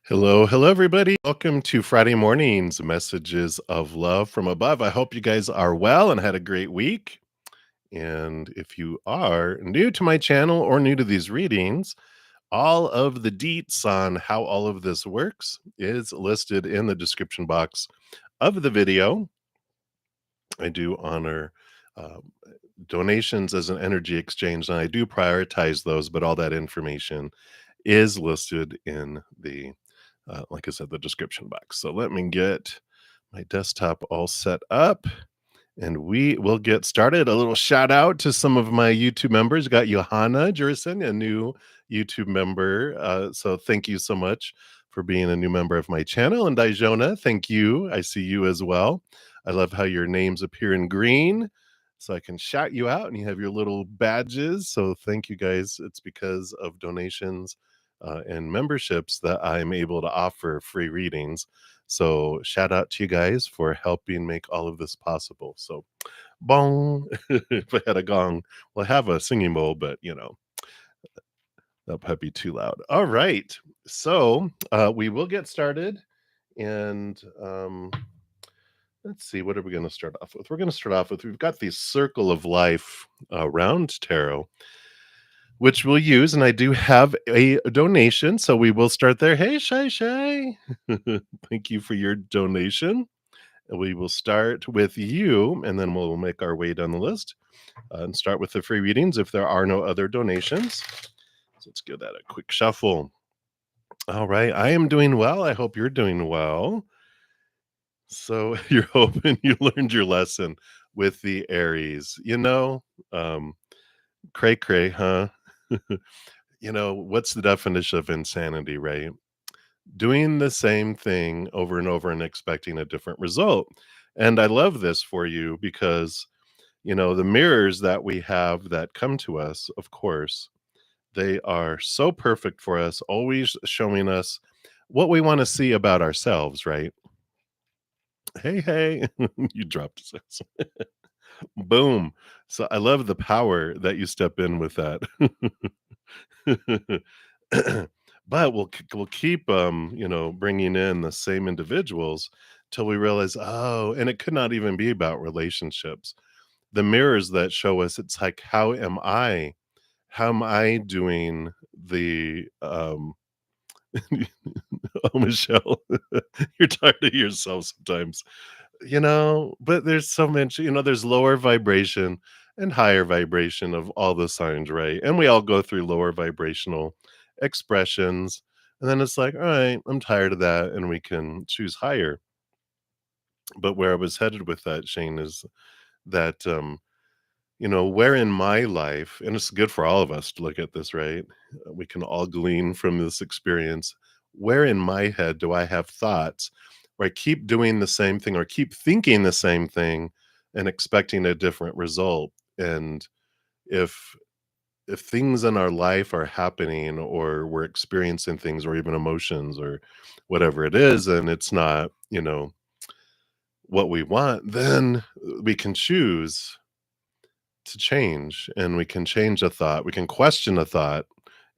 Hello, hello, everybody. Welcome to Friday morning's messages of love from above. I hope you guys are well and had a great week. And if you are new to my channel or new to these readings, all of the deets on how all of this works is listed in the description box of the video. I do honor um, donations as an energy exchange, and I do prioritize those, but all that information is listed in the like I said, the description box. So let me get my desktop all set up and we will get started. A little shout out to some of my YouTube members. Got Johanna Jerson, a new YouTube member. So thank you so much for being a new member of my channel. And Dijona, thank you. I see you as well. I love how your names appear in green so I can shout you out and you have your little badges. So thank you guys. It's because of donations and memberships that I'm able to offer free readings. So shout out to you guys for helping make all of this possible. So bong, if I had a gong, well, I have a singing bowl, but that might be too loud. All right. So we will get started. And let's see, what are we going to start off with? We're going to start off with, we've got the Circle of Life round tarot, which we'll use. And I do have a donation. So we will start there. Hey, Shy Shy. Thank you for your donation. And we will start with you, and then we'll make our way down the list and start with the free readings if there are no other donations. So let's give that a quick shuffle. All right. I am doing well. I hope you're doing well. So you're hoping you learned your lesson with the Aries. Cray cray, huh? What's the definition of insanity, right? Doing the same thing over and over and expecting a different result. And I love this for you because, the mirrors that we have that come to us, of course, they are so perfect for us, always showing us what we want to see about ourselves, right? Hey, hey, you dropped six. Boom. So I love the power that you step in with that. But we'll keep bringing in the same individuals till we realize, oh, and it could not even be about relationships. The mirrors that show us, it's like, how am I doing the oh, Michelle, you're tired of yourself sometimes. But there's so much, there's lower vibration and higher vibration of all the signs, right? And we all go through lower vibrational expressions. And then it's like, all right, I'm tired of that. And we can choose higher. But where I was headed with that, Shane, is that, where in my life, and it's good for all of us to look at this, right? We can all glean from this experience. Where in my head do I have thoughts where I keep doing the same thing or keep thinking the same thing and expecting a different result? And if if things in our life are happening or we're experiencing things or even emotions or whatever it is, and it's not, what we want, then we can choose to change and we can change a thought. We can question a thought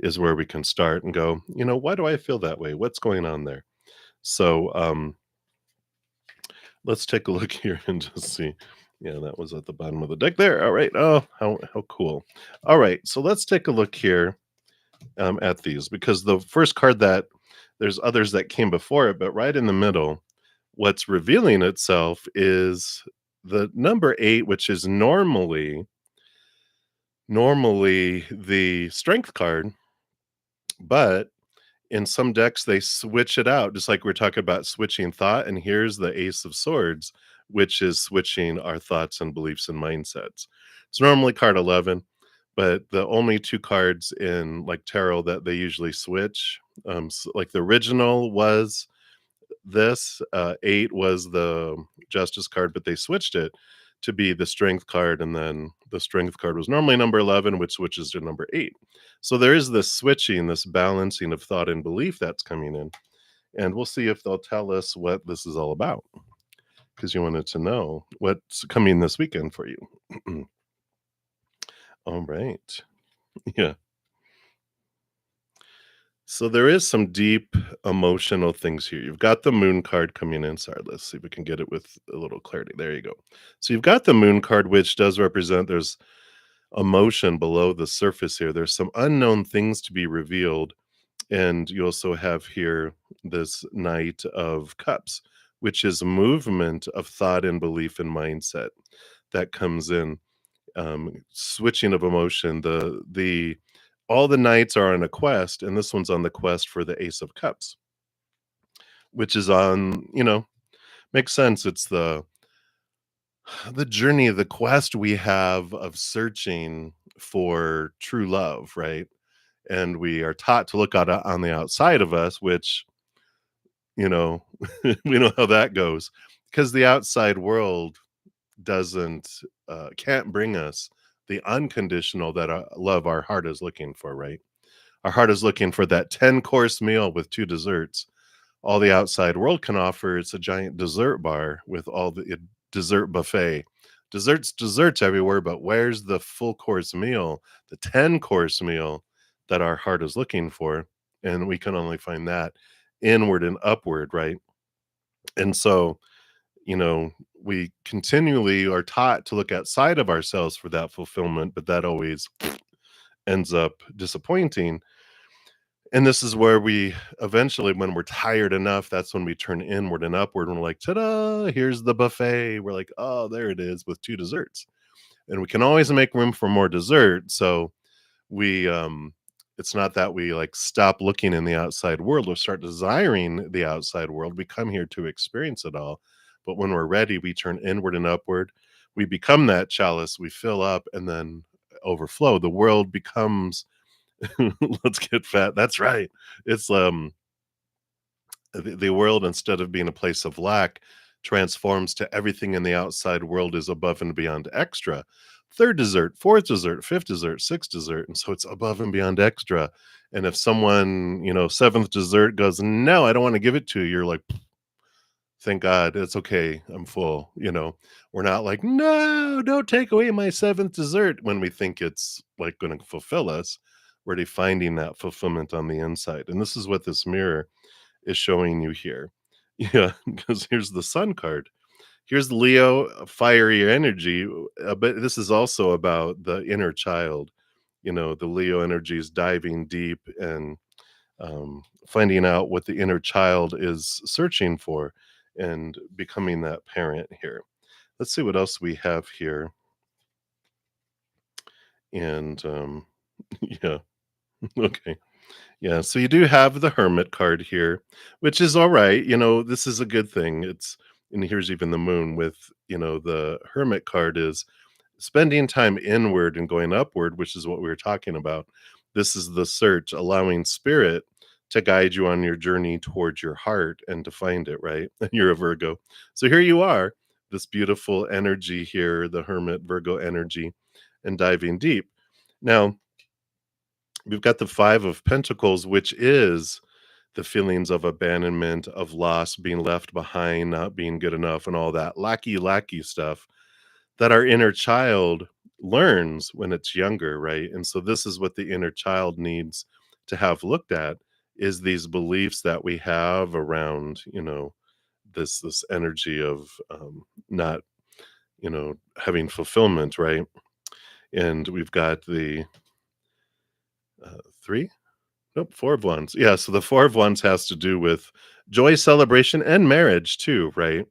is where we can start and go, why do I feel that way? What's going on there? So let's take a look here and just see. Yeah, that was at the bottom of the deck there. All right. Oh, how cool. All right. So let's take a look here at these because the first card that there's others that came before it, but right in the middle, what's revealing itself is the number 8, which is normally the strength card, but in some decks they switch it out, just like we're talking about switching thought. And here's the Ace of Swords, which is switching our thoughts and beliefs and mindsets. It's normally card 11, but the only two cards in like tarot that they usually switch, like the original was this 8 was the Justice card, but they switched it to be the Strength card, and then the Strength card was normally number 11, which switches to number 8. So there is this switching, this balancing of thought and belief that's coming in, and we'll see if they'll tell us what this is all about, because you wanted to know what's coming this weekend for you. All right. Yeah. So there is some deep emotional things here. You've got the moon card coming in. Sorry, let's see if we can get it with a little clarity. There you go. So you've got the moon card, which does represent there's emotion below the surface here. There's some unknown things to be revealed. And you also have here this Knight of Cups, which is movement of thought and belief and mindset that comes in, switching of emotion. The all the knights are on a quest, and this one's on the quest for the Ace of Cups, which is on, makes sense. It's the journey, the quest we have of searching for true love, right? And we are taught to look on the outside of us, which, you know, we know how that goes, because the outside world doesn't can't bring us the unconditional that love our heart is looking for, right? Our heart is looking for that 10-course meal with 2 desserts. All the outside world can offer is a giant dessert bar with all the dessert buffet. Desserts everywhere, but where's the full course meal, the 10-course meal that our heart is looking for? And we can only find that inward and upward, right? And so, you know, we continually are taught to look outside of ourselves for that fulfillment, but that always ends up disappointing. And this is where we eventually, when we're tired enough, that's when we turn inward and upward and we're like, ta-da, here's the buffet. We're like, oh, there it is with 2 desserts. And we can always make room for more dessert. So we it's not that we like stop looking in the outside world or start desiring the outside world. We come here to experience it all. But when we're ready, we turn inward and upward. We become that chalice, we fill up and then overflow. The world becomes let's get fat. That's right. It's the world, instead of being a place of lack, transforms to everything in the outside world is above and beyond extra. Third dessert, fourth dessert, fifth dessert, sixth dessert, and so it's above and beyond extra. And if someone, seventh dessert goes, no, I don't want to give it to you, you're like, thank God, it's okay, I'm full. We're not like, no, don't take away my seventh dessert when we think it's like going to fulfill us. We're already finding that fulfillment on the inside, and this is what this mirror is showing you here. Yeah, because here's the Sun card. Here's the Leo, fiery energy, but this is also about the inner child. The Leo energy is diving deep and finding out what the inner child is searching for and becoming that parent here. Let's see what else we have here. And yeah, okay. Yeah, so you do have the Hermit card here, which is all right. This is a good thing. And here's even the moon with, the Hermit card is spending time inward and going upward, which is what we were talking about. This is the search, allowing spirit to guide you on your journey towards your heart and to find it, right? And you're a Virgo. So here you are, this beautiful energy here, the Hermit Virgo energy, and diving deep. Now, we've got the 5 of Pentacles, which is the feelings of abandonment, of loss, being left behind, not being good enough, and all that lackey stuff that our inner child learns when it's younger, right? And so this is what the inner child needs to have looked at is these beliefs that we have around, this energy of not, having fulfillment, right? And we've got the 3 Nope, 4 of Wands. Yeah, so the 4 of Wands has to do with joy, celebration, and marriage too, right?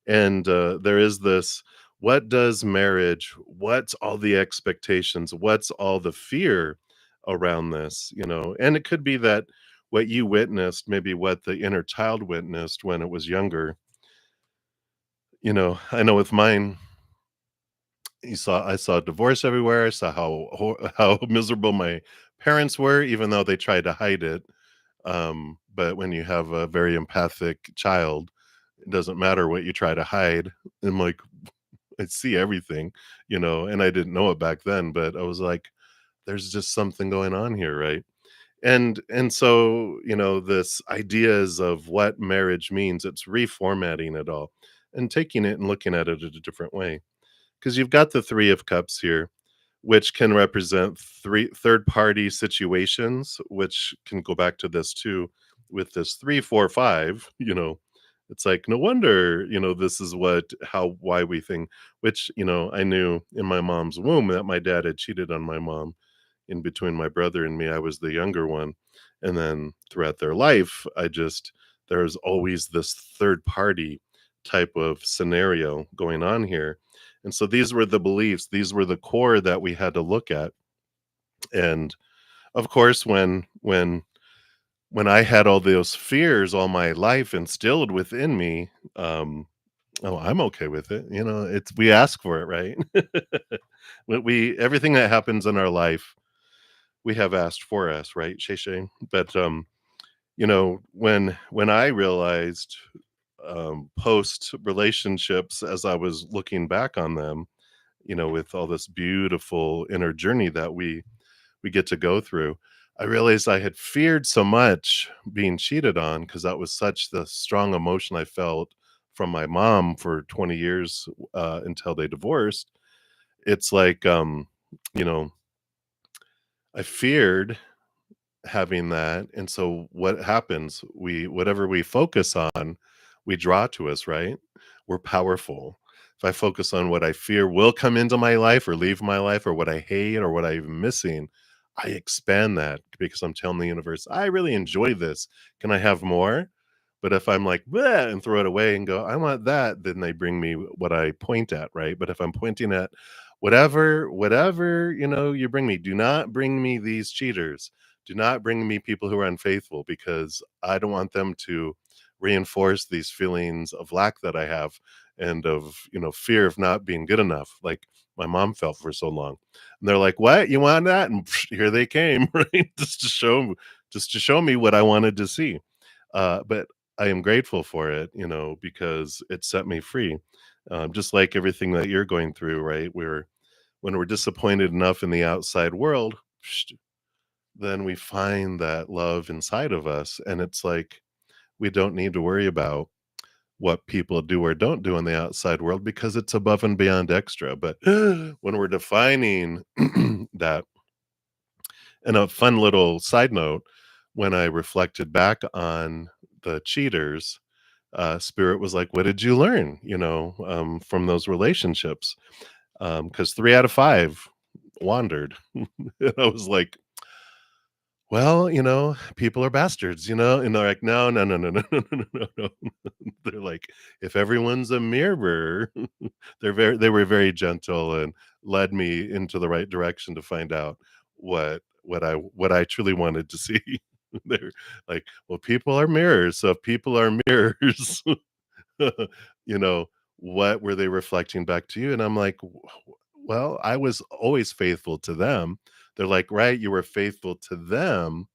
And, there is this, what does marriage, what's all the expectations, what's all the fear around this, And it could be that what you witnessed, maybe what the inner child witnessed when it was younger. I know with mine, I saw divorce everywhere. I saw how miserable my parents were, even though they tried to hide it. But when you have a very empathic child, it doesn't matter what you try to hide. And like, I see everything, and I didn't know it back then, but I was like, there's just something going on here, right? And so, this ideas of what marriage means, it's reformatting it all and taking it and looking at it in a different way. Because you've got the 3 of Cups here, which can represent three third party situations, which can go back to this too with this 3, 4, 5. It's like no wonder, this is what how why we think, which, I knew in my mom's womb that my dad had cheated on my mom. In between my brother and me, I was the younger one. And then throughout their life, there's always this third party type of scenario going on here. And so these were the beliefs, these were the core that we had to look at. And of course, when I had all those fears all my life instilled within me, oh, I'm okay with it. It's we ask for it, right? We everything that happens in our life, we have asked for us, right, Shay Shay? But when I realized post relationships as I was looking back on them, with all this beautiful inner journey that we get to go through. I realized I had feared so much being cheated on because that was such the strong emotion I felt from my mom for 20 years until they divorced. It's like, you know, I feared having that. And so what happens? Whatever we focus on, we draw to us, right? We're powerful. If I focus on what I fear will come into my life or leave my life or what I hate or what I'm missing, I expand that because I'm telling the universe, I really enjoy this. Can I have more? But if I'm like, "Bleh," and throw it away and go, I want that, then they bring me what I point at, right? But if I'm pointing at whatever, you bring me, do not bring me these cheaters. Do not bring me people who are unfaithful because I don't want them to reinforce these feelings of lack that I have and of, fear of not being good enough, like my mom felt for so long. And they're like, "What? You want that?" And here they came, right? Just to show me what I wanted to see. But I am grateful for it, because it set me free. Just like everything that you're going through, right? When we're disappointed enough in the outside world, then we find that love inside of us. And it's like we don't need to worry about what people do or don't do in the outside world because it's above and beyond extra. But when we're defining that, and a fun little side note, when I reflected back on the cheaters, Spirit was like, "What did you learn, from those relationships?" Because 3 out of 5 wandered. And I was like, "Well, people are bastards, and they're like, "No, no, no, no, no, no, no, no, no." They're like, "If everyone's a mirror," they were very gentle and led me into the right direction to find out what I truly wanted to see. They're like, "Well, people are mirrors, so if people are mirrors, you know, what were they reflecting back to you?" And I'm like, Well, I was always faithful to them." They're like, "Right, you were faithful to them,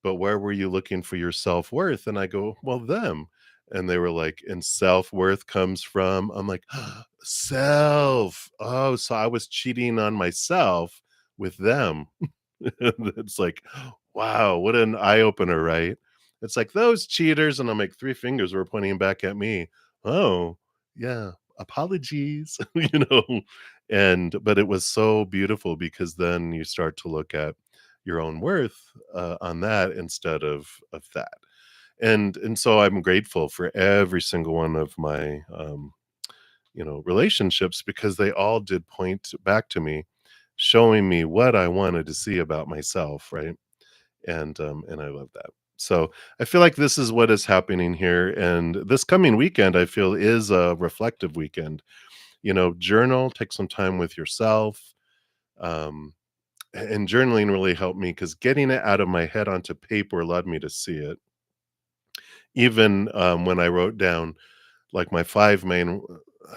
but where were you looking for your self-worth?" And I go, "Well, them." And they were like, "And self-worth comes from," I'm like, "Self. Oh, so I was cheating on myself with them." It's like, wow, what an eye opener, right? It's like those cheaters, and I'm like, 3 fingers were pointing back at me. Oh, yeah, apologies, And but it was so beautiful because then you start to look at your own worth on that instead of that. And so I'm grateful for every single one of my relationships because they all did point back to me, showing me what I wanted to see about myself, right? And I love that. So I feel like this is what is happening here. And this coming weekend, I feel is a reflective weekend. Journal, take some time with yourself. Um, and journaling really helped me because getting it out of my head onto paper allowed me to see it. Even when I wrote down like my 5 main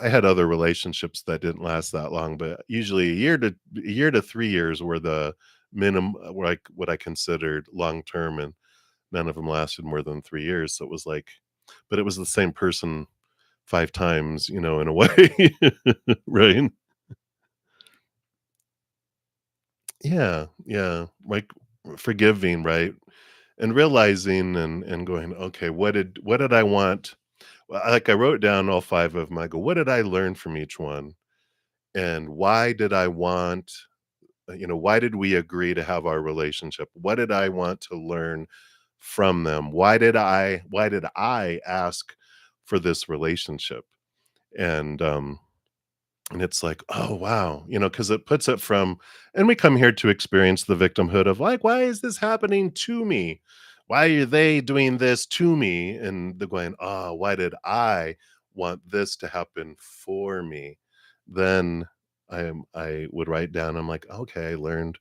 I had other relationships that didn't last that long, but usually a year to 3 years were the minimum, were like what I considered long term, and none of them lasted more than 3 years, so it was like, but it was the same person 5 times, in a way, right? Yeah, yeah, like forgiving, right? And realizing and going, "Okay, what did I want?" Well, like, I wrote down all 5 of them, I go, "What did I learn from each one? And why did I want why did we agree to have our relationship? What did I want to learn from them? Why did I ask for this relationship? And and it's like, oh wow, because it puts it from, and we come here to experience the victimhood of like, why is this happening to me? Why are they doing this to me? And they're going, oh, why did I want this to happen for me? Then I would write down, I'm like, okay, I learned,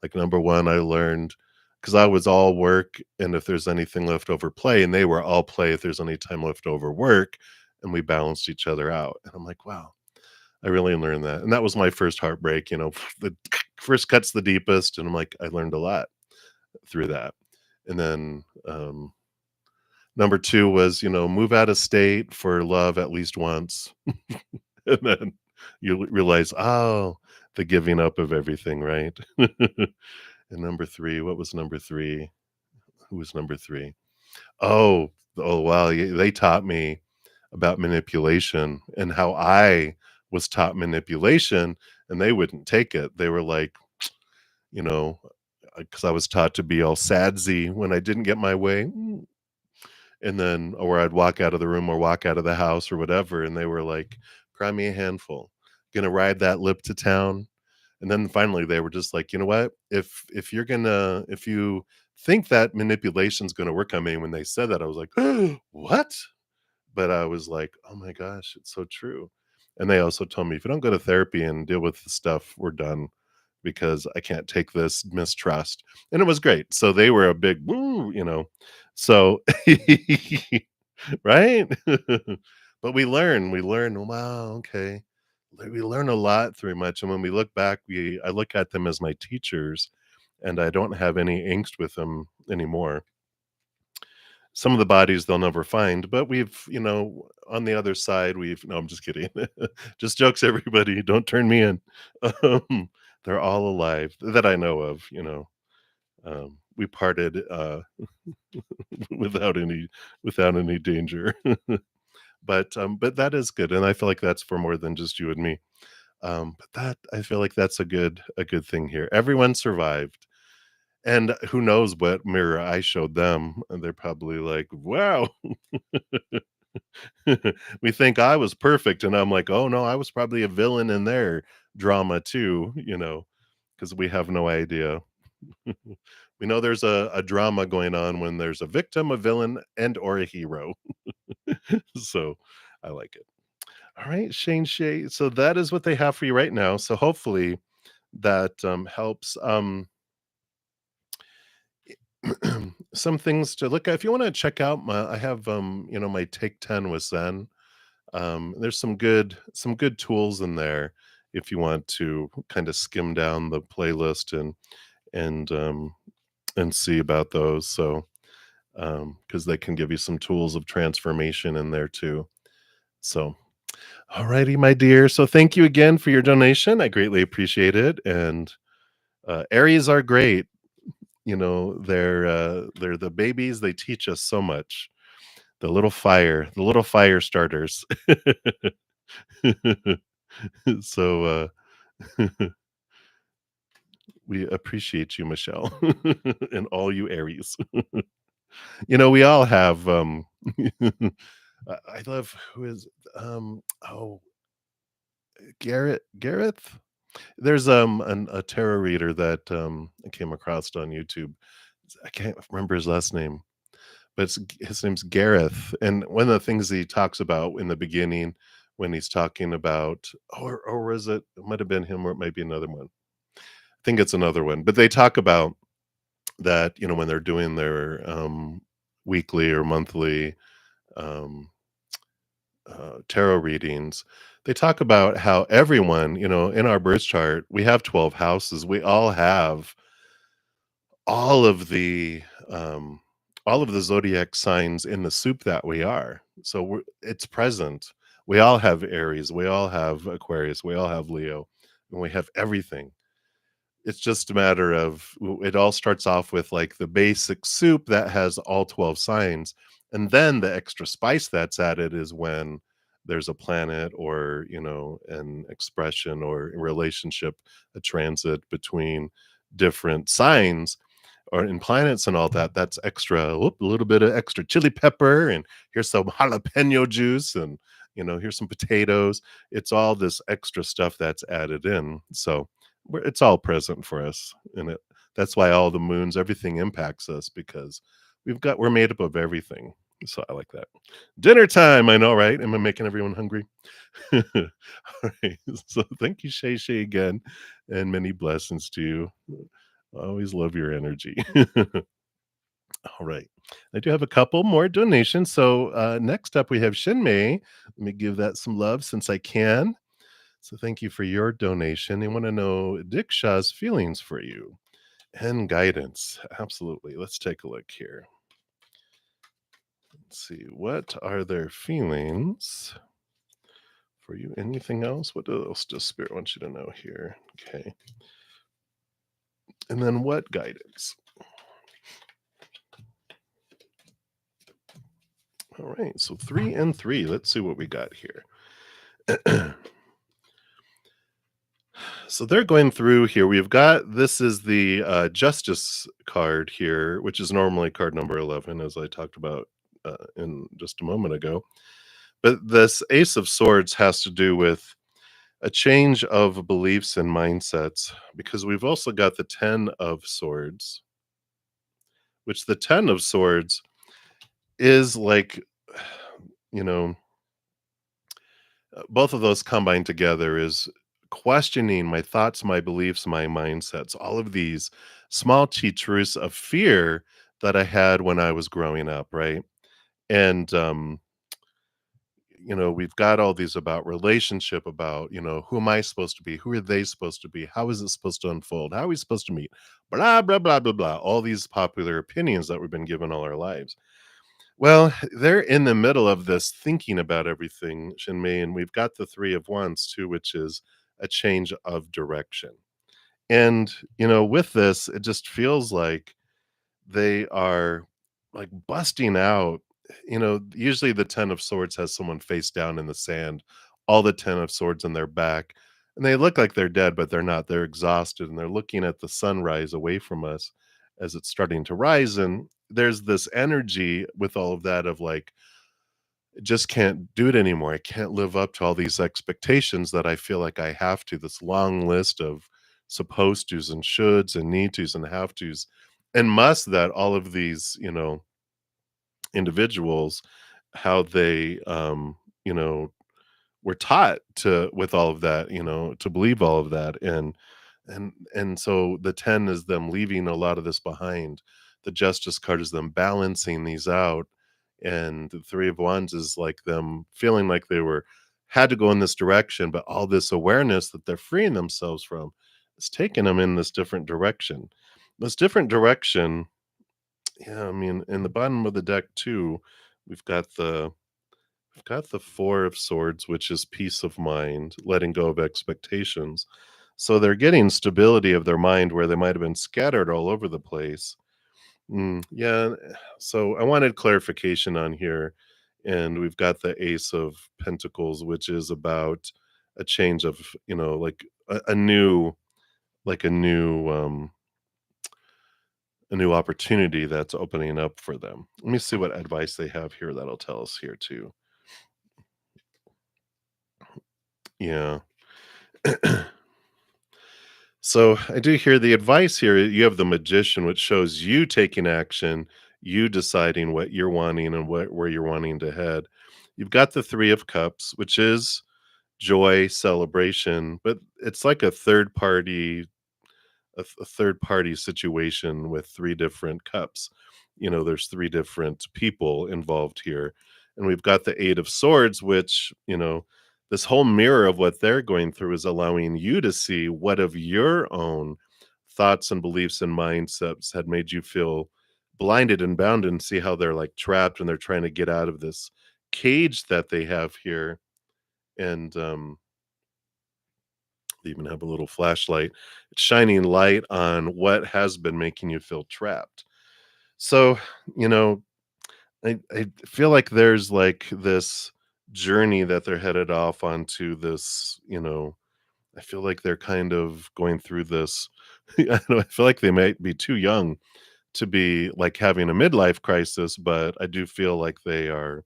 like, number one, I learned, because I was all work, and if there's anything left over, play, and they were all play if there's any time left over, work, and we balanced each other out. And I'm like, wow, I really learned that, and that was my first heartbreak, the first cut's the deepest, and I'm like, I learned a lot through that. And then, number 2 was, move out of state for love at least once, and then you realize, oh, the giving up of everything, right? And number 3, what was number 3? Who was number 3? Oh, wow, they taught me about manipulation and how I was taught manipulation, and they wouldn't take it. They were like, you know, because I was taught to be all sadsy when I didn't get my way, and then or I'd walk out of the room or walk out of the house or whatever, and they were like, "Cry me a handful. Gonna ride that lip to town." And then finally they were just like, "You know what? If you think that manipulation's gonna work on me," when they said that, I was like, "What?" But I was like, "Oh my gosh, it's so true." And they also told me, "If you don't go to therapy and deal with the stuff, we're done because I can't take this mistrust." And it was great. So they were a big woo. So right? But we learn, wow, okay. We learn a lot through much, and when we look back, we I look at them as my teachers, and I don't have any angst with them anymore. Some of the bodies they'll never find, but on the other side, no, I'm just kidding. Just jokes, everybody, don't turn me in. Um, they're all alive that I know of. We parted, without any without any danger. But that is good, and I feel like that's for more than just you and me. But that I feel like that's a good thing here. Everyone survived. And who knows what mirror I showed them, and they're probably like, "Wow, we think I was perfect," and I'm like, "Oh, no, I was probably a villain in their drama too," because we have no idea. We know there's a drama going on when there's a victim, a villain, and or a hero. So, I like it. Alright, Shane Shay, so that is what they have for you right now, so hopefully that, helps, some things to look at. If you wanna check out I have, my Take 10 with Zen. There's some good tools in there if you want to kinda skim down the playlist and, um, and see about those, so, because they can give you some tools of transformation in there too. So, alrighty, my dear. So thank you again for your donation. I greatly appreciate it, and, Aries are great. They're the babies, they teach us so much. The little fire starters. So, we appreciate you, Michelle, and all you Aries. We all have, I love who is, Gareth? There's, a tarot reader that, I came across on YouTube. I can't remember his last name. But his name's Gareth, and one of the things he talks about in the beginning when he's talking about, or was it might have been him or it might be another one. I think it's another one, but they talk about that, when they're doing their, weekly or monthly, um, tarot readings, they talk about how everyone, in our birth chart, we have 12 houses. We all have all of the um all of the zodiac signs in the soup that we are. So it's present. We all have Aries, we all have Aquarius, we all have Leo, and we have everything. It's just a matter of it all starts off with like the basic soup that has all 12 signs, and then the extra spice that's added is when there's a planet or, an expression or a relationship, a transit between different signs or in planets and all that, that's extra, whoop, a little bit of extra chili pepper, and here's some jalapeno juice, and here's some potatoes. It's all this extra stuff that's added in. So it's all present for us, and that's why all the moons, everything impacts us because we're made up of everything. So I like that. Dinner time, I know, right? Am I making everyone hungry? All right. So thank you, Shay Shay, again, and many blessings to you. I always love your energy. All right. I do have a couple more donations. So next up, we have Shinmei. Let me give that some love since I can. So thank you for your donation. I want to know Dick Shaw's feelings for you and guidance. Absolutely. Let's take a look here. Let's see. What are their feelings for you? Anything else? What else does Spirit want you to know here? Okay. And then what guidance? All right. So 3 and 3. Let's see what we got here. So they're going through here. We've got this is the justice card here, which is normally card number 11, as I talked about in just a moment ago. But this Ace of Swords has to do with a change of beliefs and mindsets, because we've also got the 10 of Swords, which the 10 of Swords is like, you know, both of those combined together is questioning my thoughts, my beliefs, my mindsets, all of these small truths of fear that I had when I was growing up, right? And we've got all these about relationship, about, who am I supposed to be? Who are they supposed to be? How is it supposed to unfold? How are we supposed to meet? Blah, blah, blah, blah, blah. All these popular opinions that we've been given all our lives. Well, they're in the middle of this thinking about everything, Shinmei, and we've got the 3 of Wands too, which is a change of direction. And, with this, it just feels like they are like busting out. Usually the 10 of Swords has someone face down in the sand, all the 10 of Swords in their back, and they look like they're dead, but they're not. They're exhausted and they're looking at the sunrise away from us as it's starting to rise. And there's this energy with all of that of like, just can't do it anymore. I can't live up to all these expectations that I feel like I have to. This long list of supposed tos and shoulds and need tos and have tos and must, that all of these, individuals, how they, were taught to, with all of that, to believe all of that. And so the 10 is them leaving a lot of this behind. The Justice card is them balancing these out, and the 3 of Wands is like them feeling like they were had to go in this direction, but all this awareness that they're freeing themselves from is taking them in this different direction. This different direction, yeah, I mean, in the bottom of the deck too, we've got the 4 of Swords, which is peace of mind, letting go of expectations. So they're getting stability of their mind where they might have been scattered all over the place. Yeah, so I wanted clarification on here, and we've got the Ace of Pentacles, which is about a change of, like a new, like a new opportunity that's opening up for them. Let me see what advice they have here that'll tell us here too. Yeah. So I do hear the advice here. You have the Magician, which shows you taking action, you deciding what you're wanting and where you're wanting to head. You've got the 3 of Cups, which is joy, celebration, but it's like a third party situation with 3 different cups. There's 3 different people involved here. And we've got the 8 of Swords, which, this whole mirror of what they're going through is allowing you to see what of your own thoughts and beliefs and mindsets had made you feel blinded and bound, and see how they're like trapped and they're trying to get out of this cage that they have here. And they even have a little flashlight. It's shining light on what has been making you feel trapped. So, you know, I feel like there's like this journey that they're headed off onto this, I feel like they're kind of going through this. I don't know, I feel like they might be too young to be like having a midlife crisis, but I do feel like they are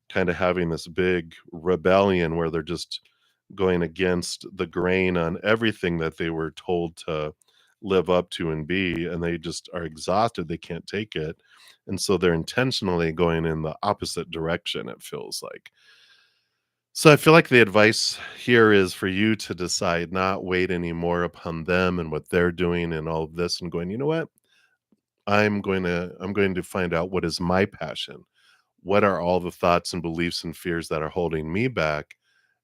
kind of having this big rebellion where they're just going against the grain on everything that they were told to live up to and be, and they just are exhausted, they can't take it, and so they're intentionally going in the opposite direction, it feels like. So I feel like the advice here is for you to decide, not wait anymore upon them and what they're doing and all of this, and going, you know what, I'm going to find out what is my passion. What are all the thoughts and beliefs and fears that are holding me back?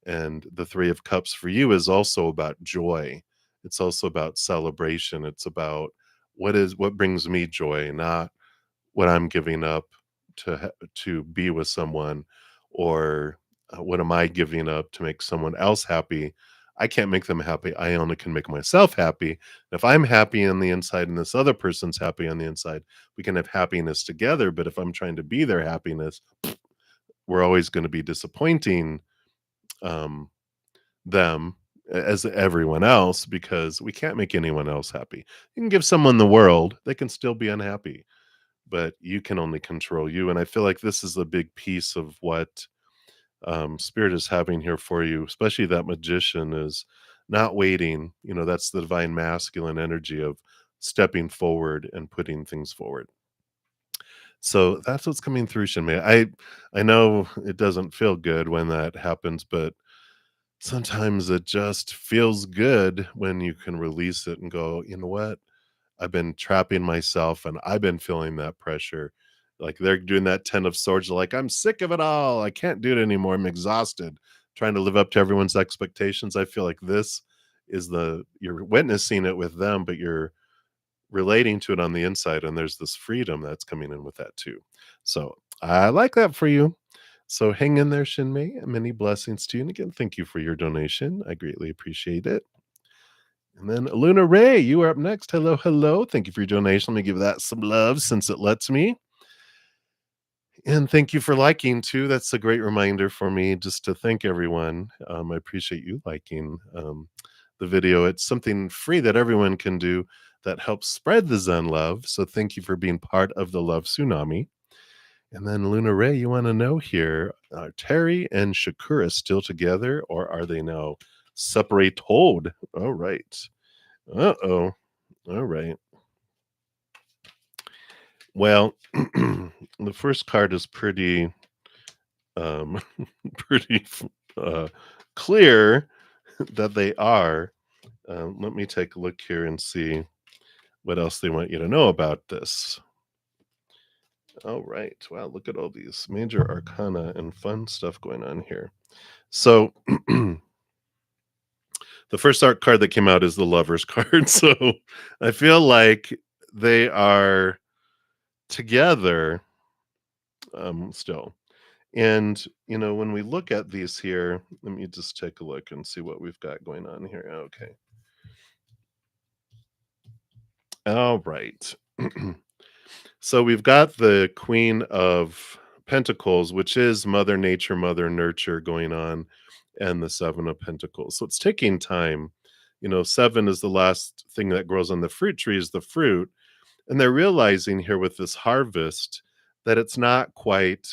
And the 3 of Cups for you is also about joy. It's also about celebration. It's about what brings me joy, not what I'm giving up to be with someone, or what am I giving up to make someone else happy? I can't make them happy. I only can make myself happy. If I'm happy on the inside and this other person's happy on the inside, we can have happiness together. But if I'm trying to be their happiness, we're always going to be disappointing um, them as everyone else, because we can't make anyone else happy. You can give someone the world, they can still be unhappy, but you can only control you. And I feel like this is a big piece of what spirit is having here for you, especially that magician is not waiting. That's the divine masculine energy of stepping forward and putting things forward. So that's what's coming through, Shinmei. I know it doesn't feel good when that happens, but sometimes it just feels good when you can release it and go, you know what? I've been trapping myself and I've been feeling that pressure. Like they're doing that 10 of swords, like, I'm sick of it all. I can't do it anymore. I'm exhausted trying to live up to everyone's expectations. I feel like this is you're witnessing it with them, but you're relating to it on the inside. And there's this freedom that's coming in with that too. So I like that for you. So hang in there, Shinmei. Many blessings to you. And again, thank you for your donation. I greatly appreciate it. And then Luna Ray, you are up next. Hello, hello. Thank you for your donation. Let me give that some love since it lets me. And thank you for liking too. That's a great reminder for me just to thank everyone. I appreciate you liking the video. It's something free that everyone can do that helps spread the Zen love. So thank you for being part of the Love Tsunami. And then Luna Ray, you want to know here, are Terry and Shakura still together, or are they now separated? All right. Uh-oh. All right. Well, the first card is pretty um pretty uh clear that they are. Let me take a look here and see what else they want you to know about this. All right. Wow, look at all these major arcana and fun stuff going on here. So the first art card that came out is the Lovers card. So I feel like they are together still. And, when we look at these here, let me just take a look and see what we've got going on here. Okay. All right. So we've got the Queen of Pentacles, which is Mother Nature, Mother Nurture going on, and the Seven of Pentacles. So it's taking time. Seven is the last thing that grows on the fruit tree, is the fruit. And they're realizing here with this harvest that it's not quite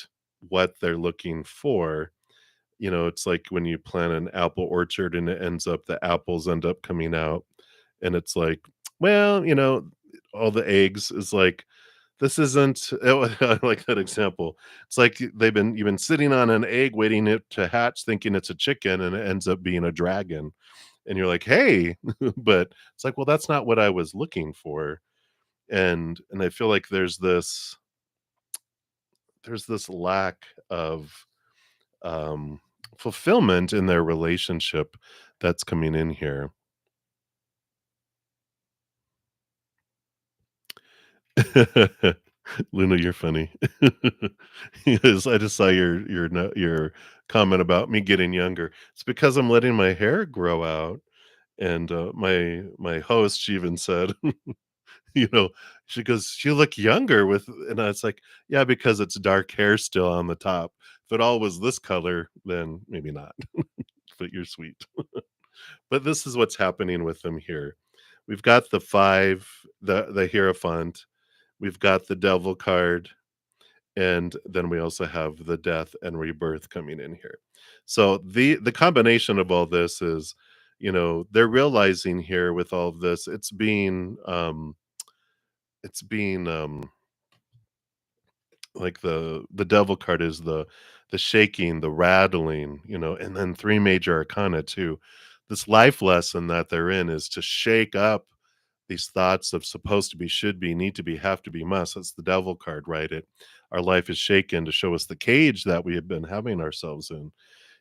what they're looking for. It's like when you plant an apple orchard and the apples end up coming out. And it's like, well, all the eggs is like, this isn't, I like that example. It's like you've been sitting on an egg waiting it to hatch, thinking it's a chicken, and it ends up being a dragon. And you're like, hey, but it's like, well, that's not what I was looking for. And I feel like there's this lack of um, fulfillment in their relationship that's coming in here. Luna, you're funny. Yes, I just saw your comment about me getting younger. It's because I'm letting my hair grow out, and my host, she even said, you know, she goes, "You look younger with," and I was like, "Yeah, because it's dark hair still on the top. If it all was this color, then maybe not, but you're sweet. But this is what's happening with them here. We've got the 5, the Hierophant, we've got the Devil card, and then we also have the Death and Rebirth coming in here. So the combination of all this is, they're realizing here with all of this, it's being like the Devil card is the shaking, the rattling, and then 3 major arcana too. This life lesson that they're in is to shake up these thoughts of supposed to be, should be, need to be, have to be, must. That's the Devil card, right? Our life is shaken to show us the cage that we have been having ourselves in.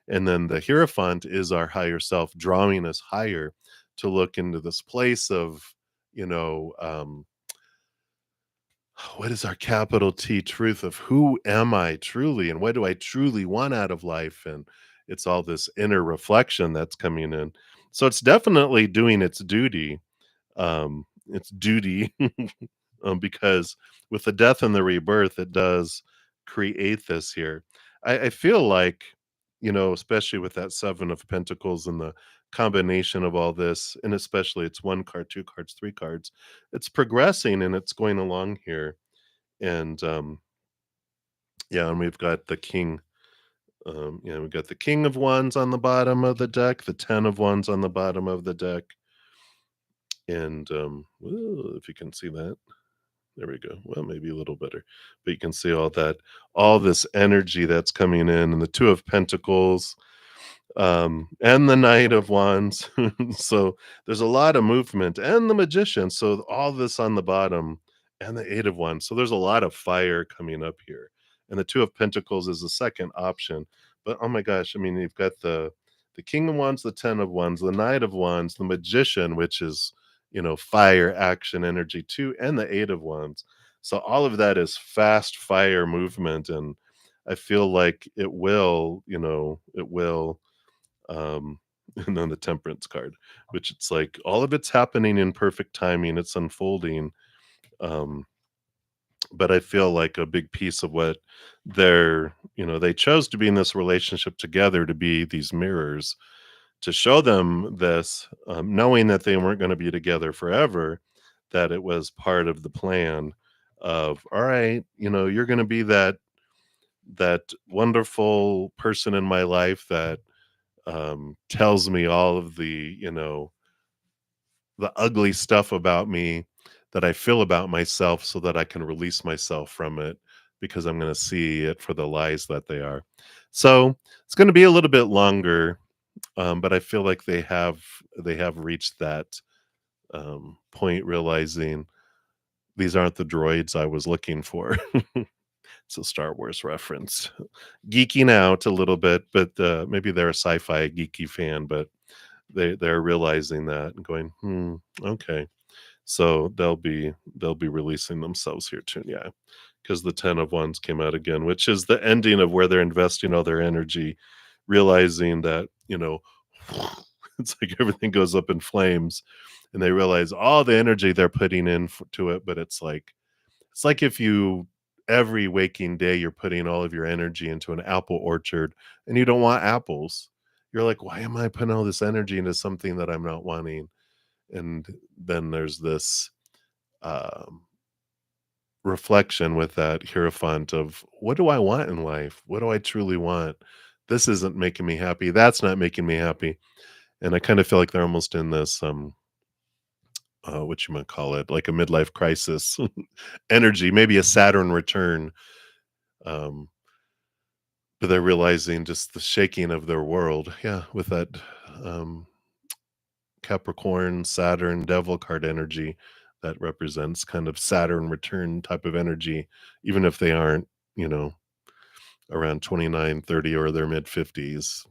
And then the Hierophant is our higher self drawing us higher to look into this place of, you know, um, what is our capital T truth of who am I truly and what do I truly want out of life? And it's all this inner reflection that's coming in. So it's definitely doing its duty, because with the death and the rebirth, it does create this here. I feel like, especially with that 7 of Pentacles and the combination of all this, and especially it's 1 card, 2 cards, 3 cards, it's progressing and it's going along here. And yeah, and we've got the king. We've got the King of Wands on the bottom of the deck, the 10 of Wands on the bottom of the deck, and ooh, if you can see that. There we go. Well, maybe a little better, but you can see all this energy that's coming in, and the 2 of Pentacles, and the Knight of Wands. So there's a lot of movement, and the Magician. So all this on the bottom, and the 8 of Wands. So there's a lot of fire coming up here, and the 2 of Pentacles is the second option. But oh my gosh, I mean, you've got the King of Wands, the 10 of Wands, the Knight of Wands, the Magician, which is fire, action, energy too, and the 8 of Wands. So all of that is fast fire movement, and I feel like it will and then the Temperance card, which it's like all of it's happening in perfect timing, it's unfolding. um but I feel like a big piece of what they chose to be in this relationship together, to be these mirrors, to show them this, knowing that they weren't going to be together forever, that it was part of the plan of, all right, you're going to be that wonderful person in my life that tells me all of the ugly stuff about me that I feel about myself, so that I can release myself from it, because I'm going to see it for the lies that they are. So it's going to be a little bit longer, but I feel like they have reached that point, realizing these aren't the droids I was looking for. It's a Star Wars reference. Geeking out a little bit, but maybe they're a sci-fi geeky fan, but they're realizing that and going, okay. So they'll be releasing themselves here too, yeah. Because the 10 of Wands came out again, which is the ending of where they're investing all their energy, realizing that, it's like everything goes up in flames, and they realize all the energy they're putting in to it, but it's like if you every waking day you're putting all of your energy into an apple orchard and you don't want apples. You're like, why am I putting all this energy into something that I'm not wanting? And then there's this um, reflection with that Hierophant of, what do I want in life? What do I truly want? This isn't making me happy. That's not making me happy. And I kind of feel like they're almost in this what you might call it, like a midlife crisis energy, maybe a Saturn return. Um, but they're realizing just the shaking of their world. Yeah, with that um Capricorn, Saturn, Devil card energy that represents kind of Saturn return type of energy, even if they aren't, you know, around 29, 30, or their mid 50s.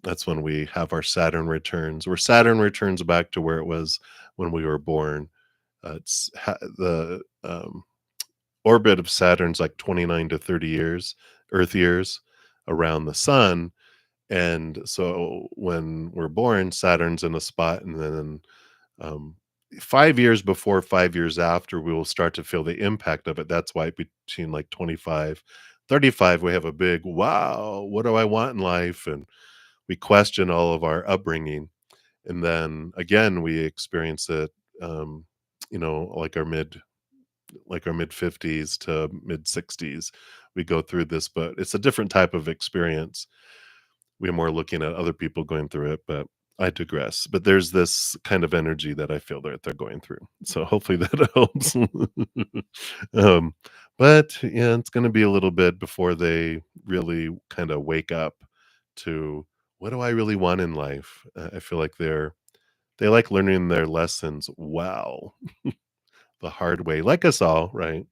That's when we have our Saturn returns, where Saturn returns back to where it was when we were born. The orbit of Saturn's like 29 to 30 years, Earth years around the sun. And so when we're born, Saturn's in a spot, and then um, 5 years before, 5 years after, we will start to feel the impact of it. That's why between like 25 35, we have a big, "Wow, what do I want in life?" And we question all of our upbringing. And then again, we experience it, um, like our mid 50s to mid 60s. We go through this, but it's a different type of experience. We're more looking at other people going through it, but I digress. But there's this kind of energy that I feel that they're going through. So hopefully that helps. um, but yeah, it's going to be a little bit before they really kind of wake up to what do I really want in life. I feel like they like learning their lessons well, the hard way, like us all, right?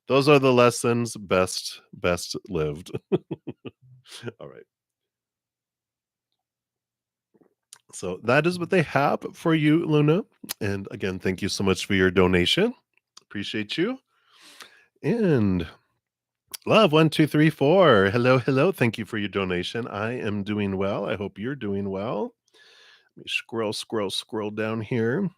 Those are the lessons best lived. All right. So that is what they have for you, Luna. And again, thank you so much for your donation. Appreciate you. And love 1234. Hello, hello. Thank you for your donation. I am doing well. I hope you're doing well. Let me scroll down here.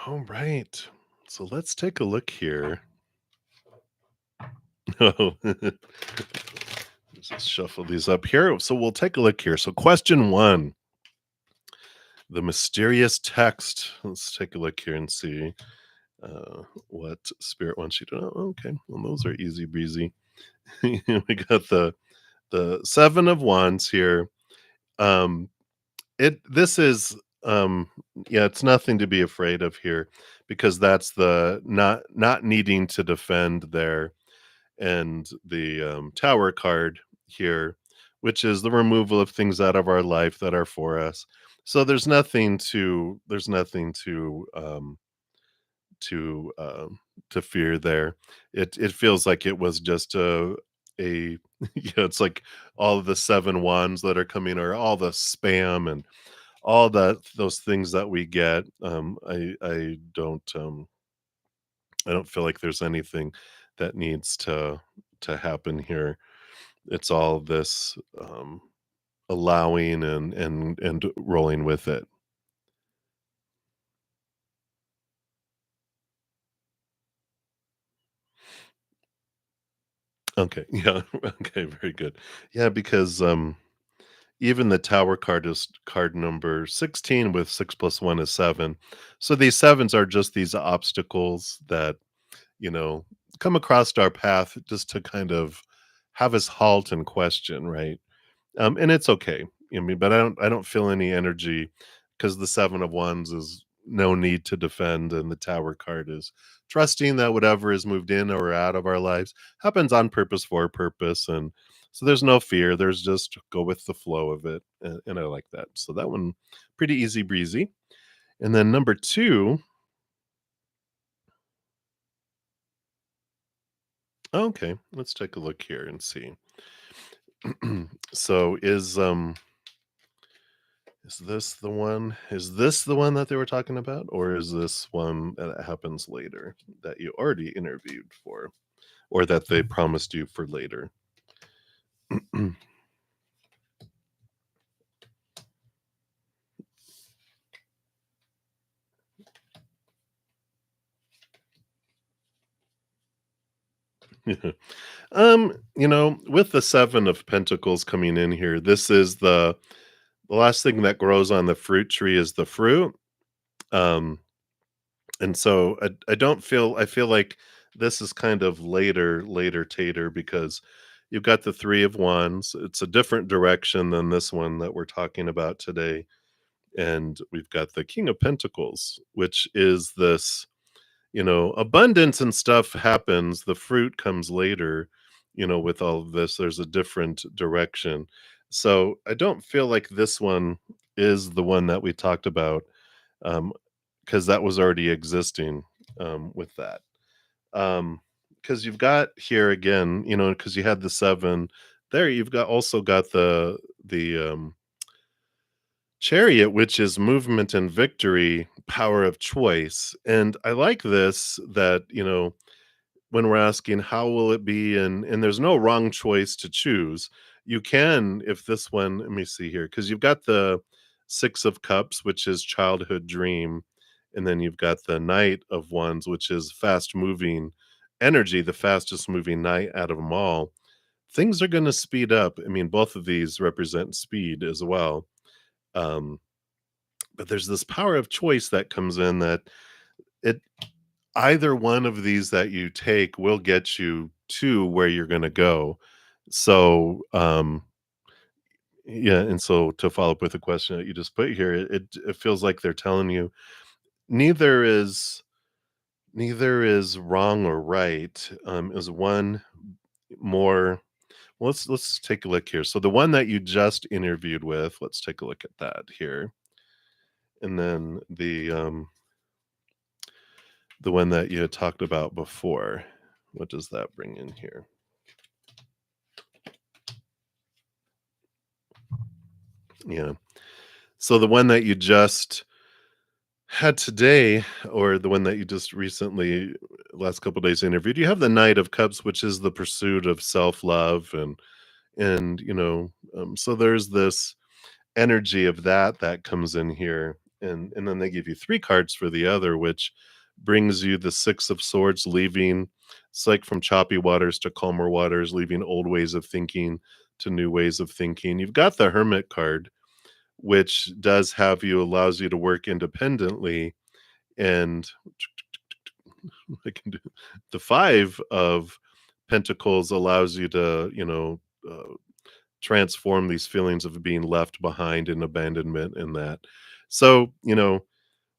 All right. So let's take a look here. Oh, let's just shuffle these up here. So we'll take a look here. So question one, the mysterious text. Let's take a look here and see what spirit wants you to know. Okay, well those are easy breezy. We got the 7 of Wands here. Um, it this is yeah, it's nothing to be afraid of here because that's the not needing to defend there, and the Tower card here, which is the removal of things out of our life that are for us. So there's nothing to fear there. It feels like it was just a yeah, it's like all of the 7 wands that are coming or all the spam and all those things that we get. I don't feel like there's anything that needs to happen here. It's all this allowing and rolling with it. Okay. Yeah. Okay, very good. Yeah, because even the Tower card is card number 16 with 6 plus 1 is 7. So these sevens are just these obstacles that, you know, come across our path just to kind of have us halt and question, right? And it's okay. I mean, but I don't feel any energy because the 7 of Wands is no need to defend, and the Tower card is trusting that whatever is moved in or out of our lives happens on purpose for a purpose, and so there's no fear. There's just go with the flow of it, and I like that. So that one, pretty easy breezy. And then number two, okay, let's take a look here and see. So is this the one? Is this the one that they were talking about? Or is this one that happens later that you already interviewed for? Or that they promised you for later? With the 7 of Pentacles coming in here, this is the last thing that grows on the fruit tree is the fruit. Um, and so I don't feel I feel like this is kind of later tater because you've got the 3 of Wands. It's a different direction than this one that we're talking about today. And we've got the King of Pentacles, which is this, abundance and stuff happens. The fruit comes later, with all of this. There's a different direction. So I don't feel like this one is the one that we talked about. Because that was already existing with that. Because you've got here again, because you had the 7 there, you've got also got the Chariot, which is movement and victory, power of choice. And I like this that, when we're asking how will it be and there's no wrong choice to choose. You can if this one, let me see here, because you've got the 6 of Cups, which is childhood dream, and then you've got the Knight of Wands, which is fast moving energy, the fastest moving knight out of them all, things are going to speed up. I mean, both of these represent speed as well. Um, but there's this power of choice that comes in that it either one of these that you take will get you to where you're going to go. So, yeah, and so to follow up with the question that you just put here, it feels like they're telling you neither is neither is wrong or right. Is one more? Let's take a look here. So the one that you just interviewed with, let's take a look at that here, and then the one that you had talked about before. What does that bring in here? Yeah. So the one that you just had today, or the one that you just recently, last couple days interviewed, you have the Knight of Cups, which is the pursuit of self-love and so there's this energy of that comes in here, and then they give you 3 cards for the other, which brings you the 6 of Swords, leaving it's like from choppy waters to calmer waters, leaving old ways of thinking to new ways of thinking. You've got the Hermit card, which does have you allows you to work independently, and I can do the 5 of Pentacles allows you to, transform these feelings of being left behind and abandonment and that. So,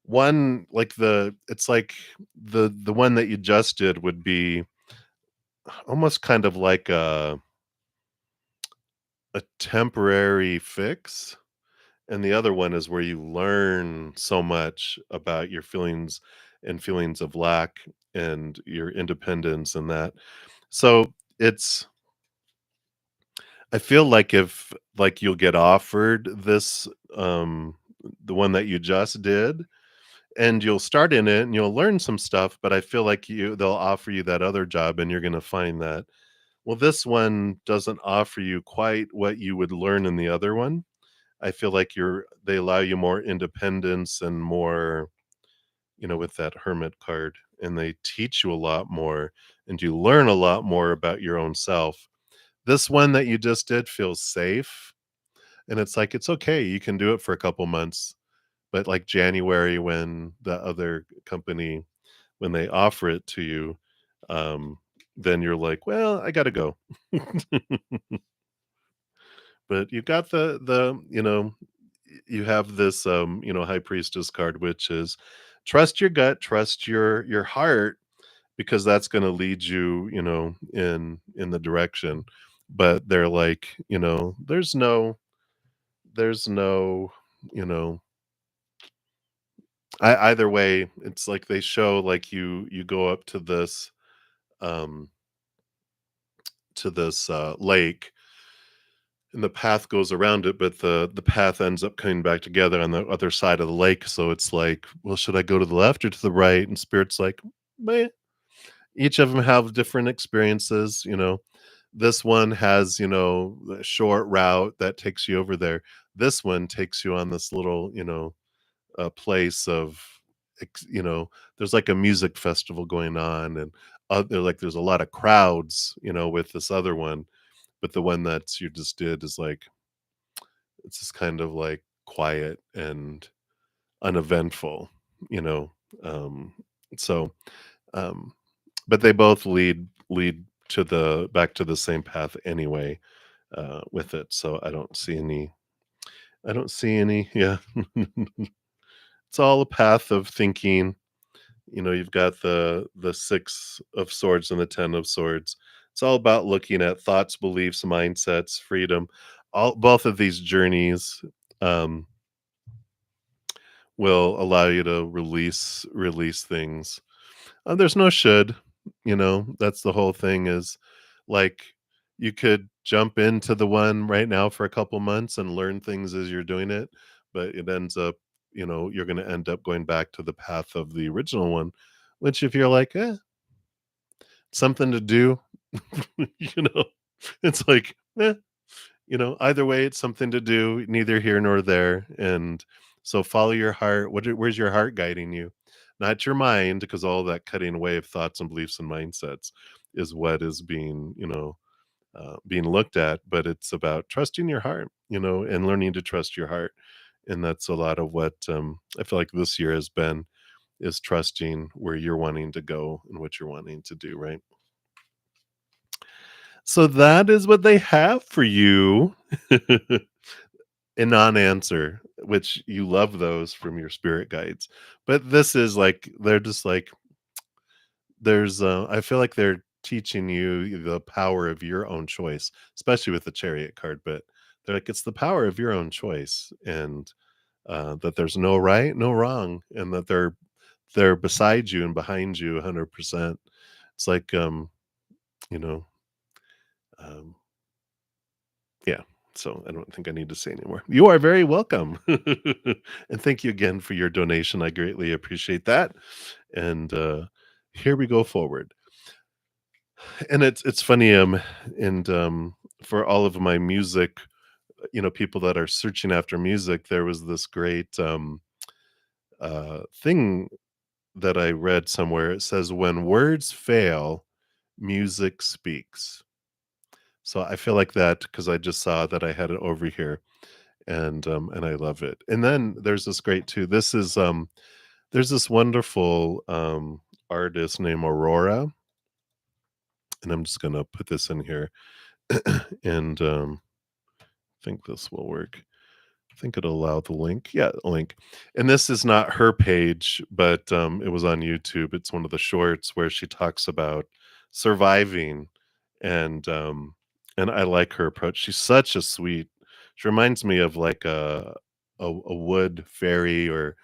one like it's like the one that you just did would be almost kind of like a temporary fix, and the other one is where you learn so much about your feelings and feelings of lack and your independence and that. So, it's I feel like if like you'll get offered this the one that you just did, and you'll start in it and you'll learn some stuff, but I feel like they'll offer you that other job and you're going to find that well this one doesn't offer you quite what you would learn in the other one. I feel like they allow you more independence and more, with that Hermit card, and they teach you a lot more and you learn a lot more about your own self. This one that you just did feels safe, and it's like, it's okay, you can do it for a couple months, but, like, January when the other company when they offer it to you, um, then you're like, "Well, I gotta go." But you got you have this, High Priestess card, which is trust your gut, trust your heart, because that's gonna lead you, in the direction. But they're like, there's no, you know either way, it's like they show like you go up um to this lake, and the path goes around it, but the path ends up coming back together on the other side of the lake. So it's like, well, should I go to the left or to the right? And Spirit's like, meh. Each of them have different experiences. This one has, a short route that takes you over there. This one takes you on this little, a place of there's like a music festival going on, and there's a lot of crowds, with this other one, but the one that you just did is like it's just kind of like quiet and uneventful, you know um so um but they both lead to the back to the same path anyway, with it. So I don't see any, yeah. It's all a path of thinking. You've got the 6 of Swords and the 10 of Swords. It's all about looking at thoughts, beliefs, mindsets, freedom. All both of these journeys, um, will allow you to release things. There's no should, that's the whole thing is, like, you could jump into the one right now for a couple months and learn things as you're doing it, but it ends up, you're gonna end up going back to the path of the original one, which if you're like, something to do, you know, it's like, either way, it's something to do, neither here nor there. And so follow your heart. Where's your heart guiding you? not your mind, because all that cutting away of thoughts and beliefs and mindsets is what is being, being looked at, but it's about trusting your heart, and learning to trust your heart. And that's a lot of what I feel like this year has been, is trusting where you're wanting to go and what you're wanting to do, right? So that is what they have for you. A non-answer, which you love those from your spirit guides. But this is like, they're just like, I feel like they're teaching you the power of your own choice, especially with the chariot card, but they're like, it's the power of your own choice, and that there's no right, no wrong, and that they're beside you and behind you 100%. It's like, you know, um, yeah. So I don't think I need to say anymore. You are very welcome. And thank you again for your donation. I greatly appreciate that. And here we go forward. And it's funny, and for all of my music, people that are searching after music, there was this great thing that I read somewhere. It says, when words fail, music speaks. So I feel like that because I just saw that I had it over here, and I love it. And then there's this great too. There's this wonderful artist named Aurora, and I'm just gonna put this in here, and think this will work. I think it'll allow the link. Yeah, link. And this is not her page, but it was on YouTube. It's one of the shorts where she talks about surviving, and and I like her approach. She's such a sweet. She reminds me of like a wood fairy, or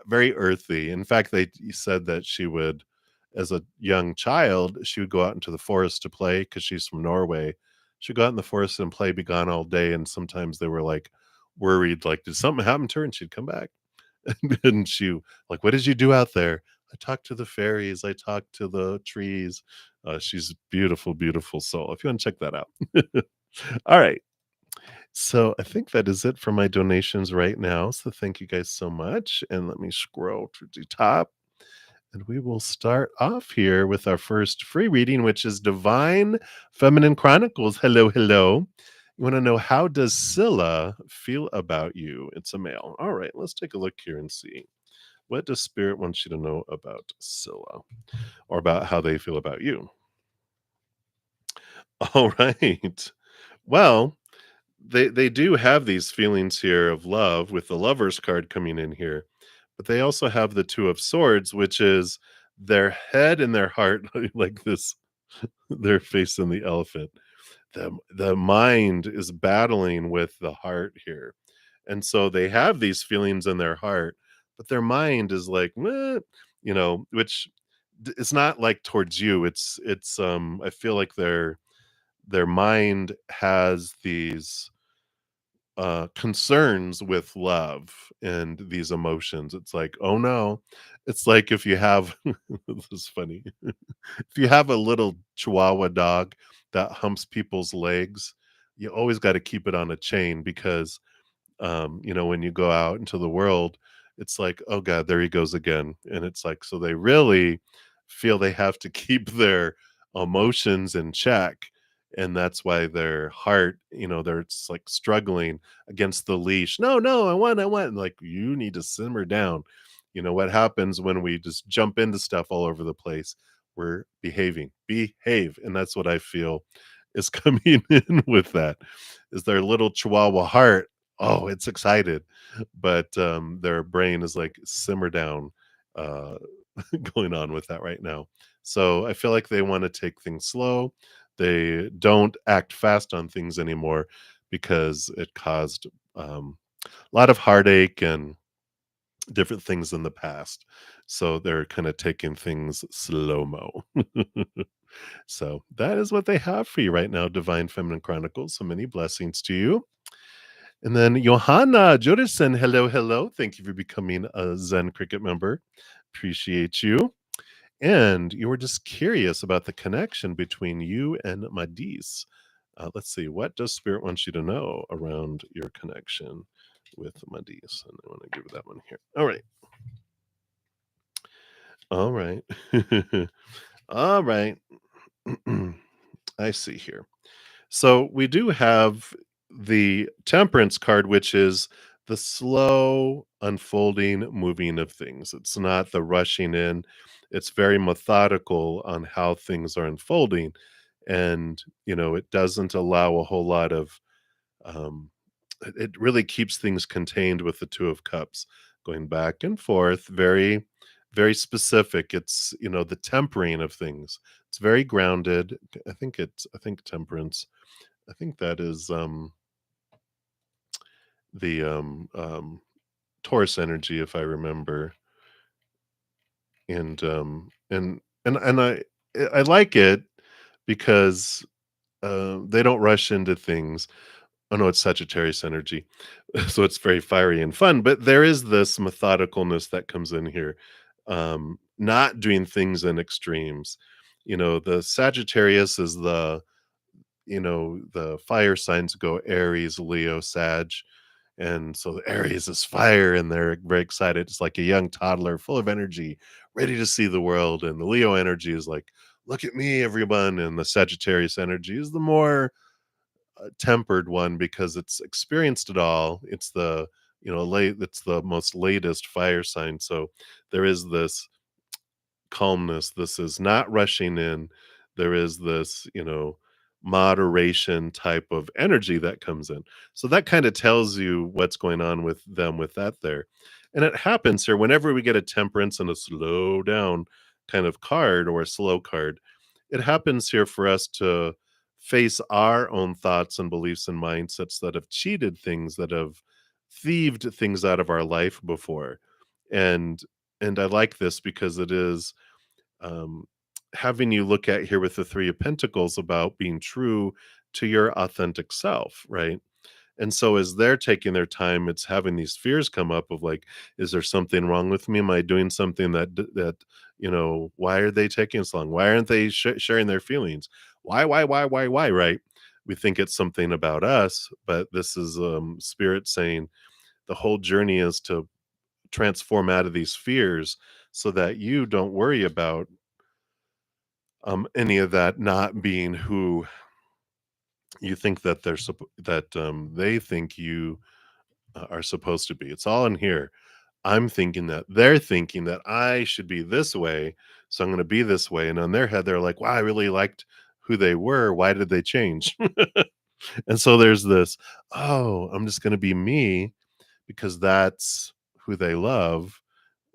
very earthy. In fact, they said that she would, as a young child, she would go out into the forest to play because she's from Norway. She'd go out in the forest and play, be gone all day, and sometimes they were like worried, like, did something happen to her? And she'd come back. And she, like, what did you do out there? I talked to the fairies. I talked to the trees. She's a beautiful, beautiful soul. If you want to check that out. All right. So I think that is it for my donations right now. So thank you guys so much. And let me scroll to the top. And we will start off here with our first free reading, which is Divine Feminine Chronicles. Hello, hello. You want to know, how does Scylla feel about you? It's a male. All right, let's take a look here and see. What does Spirit want you to know about Scylla, or about how they feel about you? All right. Well, they do have these feelings here of love with the Lovers card coming in here, but they also have the Two of Swords, which is their head and their heart, like this, their face and the elephant. The mind is battling with the heart here. And so they have these feelings in their heart, but their mind is like, "Meh," which it's not like towards you. It's I feel like their mind has these concerns with love and these emotions. It's like, oh no. It's like if you have this is funny. If you have a little chihuahua dog that humps people's legs, you always got to keep it on a chain, because when you go out into the world, it's like, oh God, there he goes again. And it's like, so they really feel they have to keep their emotions in check. And that's why their heart, they're it's like struggling against the leash. No, no, I want. And like, you need to simmer down. What happens when we just jump into stuff all over the place? We're behave. And that's what I feel is coming in with that, is their little chihuahua heart. Oh, it's excited, but, their brain is like, "Simmer down," uh, going on with that right now. So, I feel like they wanna take things slow. They don't act fast on things anymore because it caused, a lot of heartache and different things in the past. So, they're kinda taking things slow-mo. So, that is what they have for you right now, Divine Feminine Chronicles. So many blessings to you. And then Johanna Jodison, hello, hello. Thank you for becoming a Zen Cricket member. Appreciate you. And you were just curious about the connection between you and Madis. Let's see, what does Spirit want you to know around your connection with Madis? And I want to give that one here. All right. All right. All right. I see here. So we do have the temperance card, which is the slow unfolding, moving of things. It's not the rushing in. It's very methodical on how things are unfolding. And, it doesn't allow a whole lot of um, it really keeps things contained with the 2 of Cups, going back and forth, very, very specific. It's, the tempering of things. It's very grounded. I think temperance, I think that is, the, Taurus energy, if I remember, and I like it because, they don't rush into things. Oh, no, it's Sagittarius energy. So it's very fiery and fun, but there is this methodicalness that comes in here, not doing things in extremes. The Sagittarius is the fire signs go Aries, Leo, Sag. And so the Aries is fire and they're very excited. It's like a young toddler full of energy, ready to see the world. And the Leo energy is like, look at me, everyone. And the Sagittarius energy is the more tempered one because it's experienced it all. It's it's the most latest fire sign. So there is this calmness. This is not rushing in. There is this, moderation type of energy that comes in. So that kind of tells you what's going on with them with that there. And it happens here whenever we get a temperance and a slow down kind of card or a slow card. It happens here for us to face our own thoughts and beliefs and mindsets that have cheated things, that have thieved things out of our life before. And I like this because it is um, having you look at here with the Three of Pentacles about being true to your authentic self, right? And so as they're taking their time, it's having these fears come up of like, is there something wrong with me? Am I doing something why are they taking so long? Why aren't they sharing their feelings? Why, right? We think it's something about us, but this is spirit saying the whole journey is to transform out of these fears so that you don't worry about any of that not being who you think that they think you are supposed to be. It's all in here. I'm thinking that they're thinking that I should be this way, so I'm going to be this way. And on their head, they're like, "Wow, I really liked who they were. Why did they change?" And so there's this, "Oh, I'm just going to be me because that's who they love."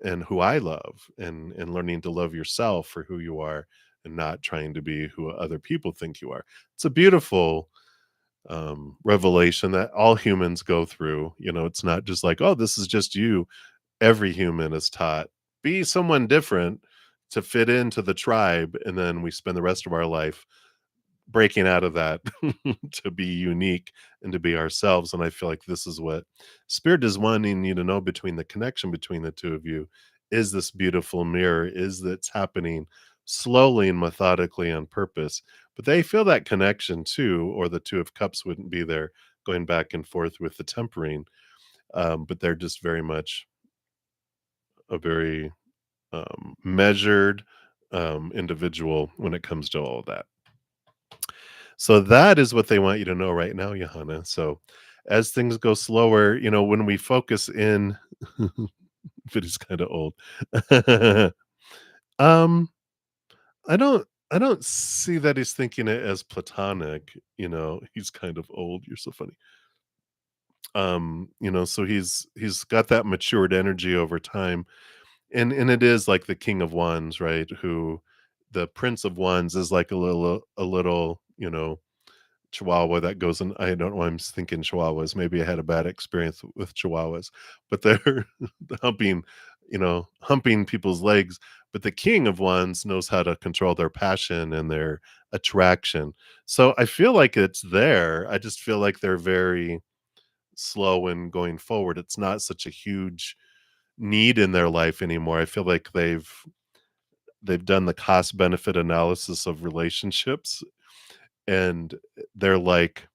And who I love, and learning to love yourself for who you are and not trying to be who other people think you are. It's a beautiful revelation that all humans go through. It's not just like, oh, this is just you. Every human is taught be someone different to fit into the tribe, and then we spend the rest of our life breaking out of that to be unique and to be ourselves. And I feel like this is what spirit is wanting you to know, between the connection between the two of you is this beautiful mirror, is that's happening slowly and methodically on purpose. But they feel that connection too, or the 2 of Cups wouldn't be there going back and forth with the tempering. But they're just very much a very measured individual when it comes to all of that. So that is what they want you to know right now, Johanna. So as things go slower, when we focus in, but he's kind of old. um, I don't see that he's thinking it as platonic. He's kind of old. You're so funny. So he's got that matured energy over time. And it is like the King of Wands, right? Who the Prince of Wands is like a little, Chihuahua that goes in. I don't know why I'm thinking Chihuahuas. Maybe I had a bad experience with Chihuahuas, but they're humping, humping people's legs. But the King of Wands knows how to control their passion and their attraction. So I feel like it's there. I just feel like they're very slow in going forward. It's not such a huge need in their life anymore. I feel like they've done the cost benefit analysis of relationships, and they're like,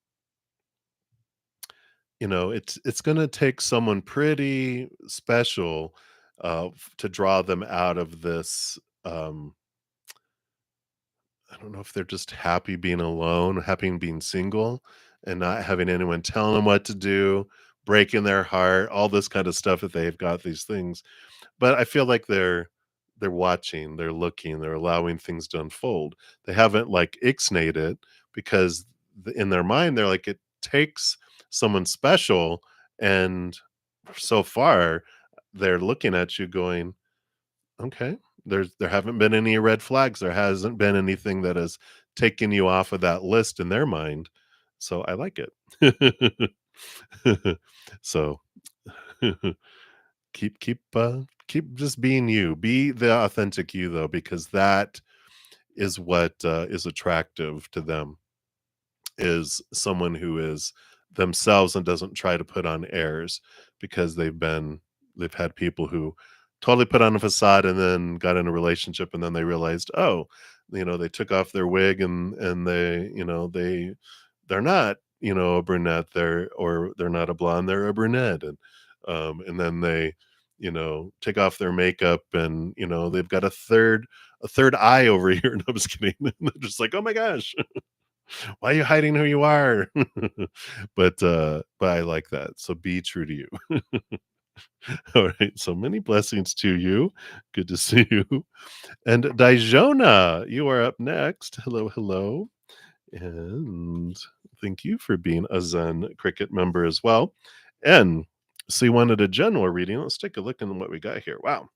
it's gonna take someone pretty special, to draw them out of this. Um, I don't know if they're just happy being alone, happy being single, and not having anyone telling them what to do, breaking their heart, all this kind of stuff that they've got these things. But I feel like they're watching, they're looking, they're allowing things to unfold. They haven't like ixnayed it because in their mind they're like it takes someone special, and so far they're looking at you going, okay, there haven't been any red flags. There hasn't been anything that has taken you off of that list in their mind. So I like it. So keep just being you. Be the authentic you though, because that is what is attractive to them, is someone who is themselves and doesn't try to put on airs, because they've had people who totally put on a facade and then got in a relationship and then they realized, oh, they took off their wig and they're not, a brunette, they're not a blonde, they're a brunette. And then they, take off their makeup and, they've got a third eye over here. No, I'm just kidding. They're just like, oh my gosh, why are you hiding who you are? But I like that. So be true to you. All right. So many blessings to you. Good to see you. And Dijona, you are up next. Hello, hello. And thank you for being a Zen Cricket member as well. And so you wanted a general reading. Let's take a look at what we got here. Wow.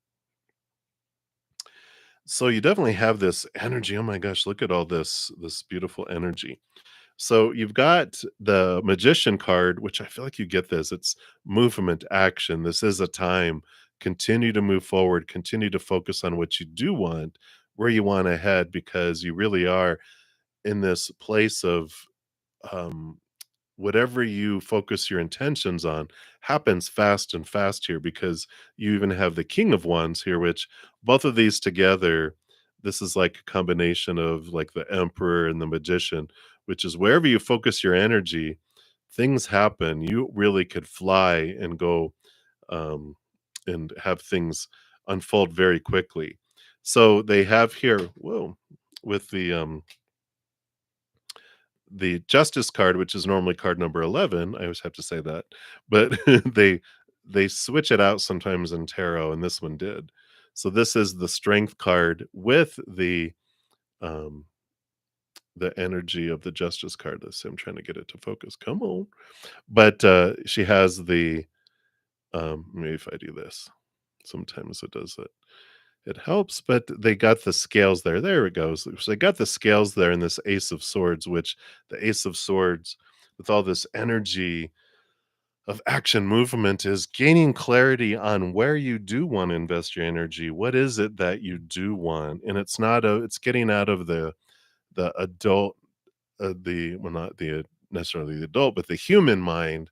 So you definitely have this energy. Oh my gosh, look at all this beautiful energy. So you've got the magician card, which I feel like you get this. It's movement, action. This is a time. Continue to move forward, continue to focus on what you do want, where you want to head, because you really are in this place of um, whatever you focus your intentions on happens fast and fast here, because you even have the King of Wands here, which both of these together, this is like a combination of like the Emperor and the Magician, which is wherever you focus your energy, things happen. You really could fly and go um, and have things unfold very quickly. So they have here, whoa, with the Justice card, which is normally card number 11, I always have to say that, but they switch it out sometimes in tarot, and this one did. So this is the Strength card with um, the energy of the Justice card. Let's see, I'm trying to get it to focus. Come on. But, she has maybe if I do this, sometimes it does it. It helps, but they got the scales there. There it goes. So they got the scales there in this Ace of Swords, which the Ace of Swords, with all this energy of action movement, is gaining clarity on where you do want to invest your energy. What is it that you do want? And it's getting out of the adult, not the necessarily the adult, but the human mind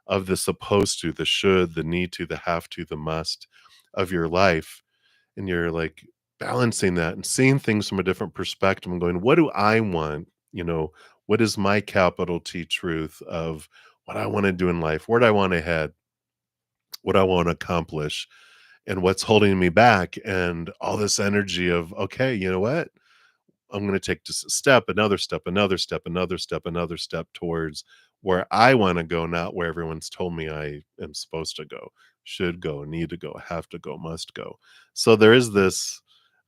of the supposed to, the should, the need to, the have to, the must of your life, and you're like balancing that and seeing things from a different perspective and going, what do I want? What is my capital T truth of what I want to do in life? Where do I want to head? What I want to accomplish? And what's holding me back? And all this energy of, okay, you know what? I'm going to take just a step, another step, another step, another step, another step towards where I want to go, not where everyone's told me I am supposed to go, should go, need to go, have to go, must go. So there is this,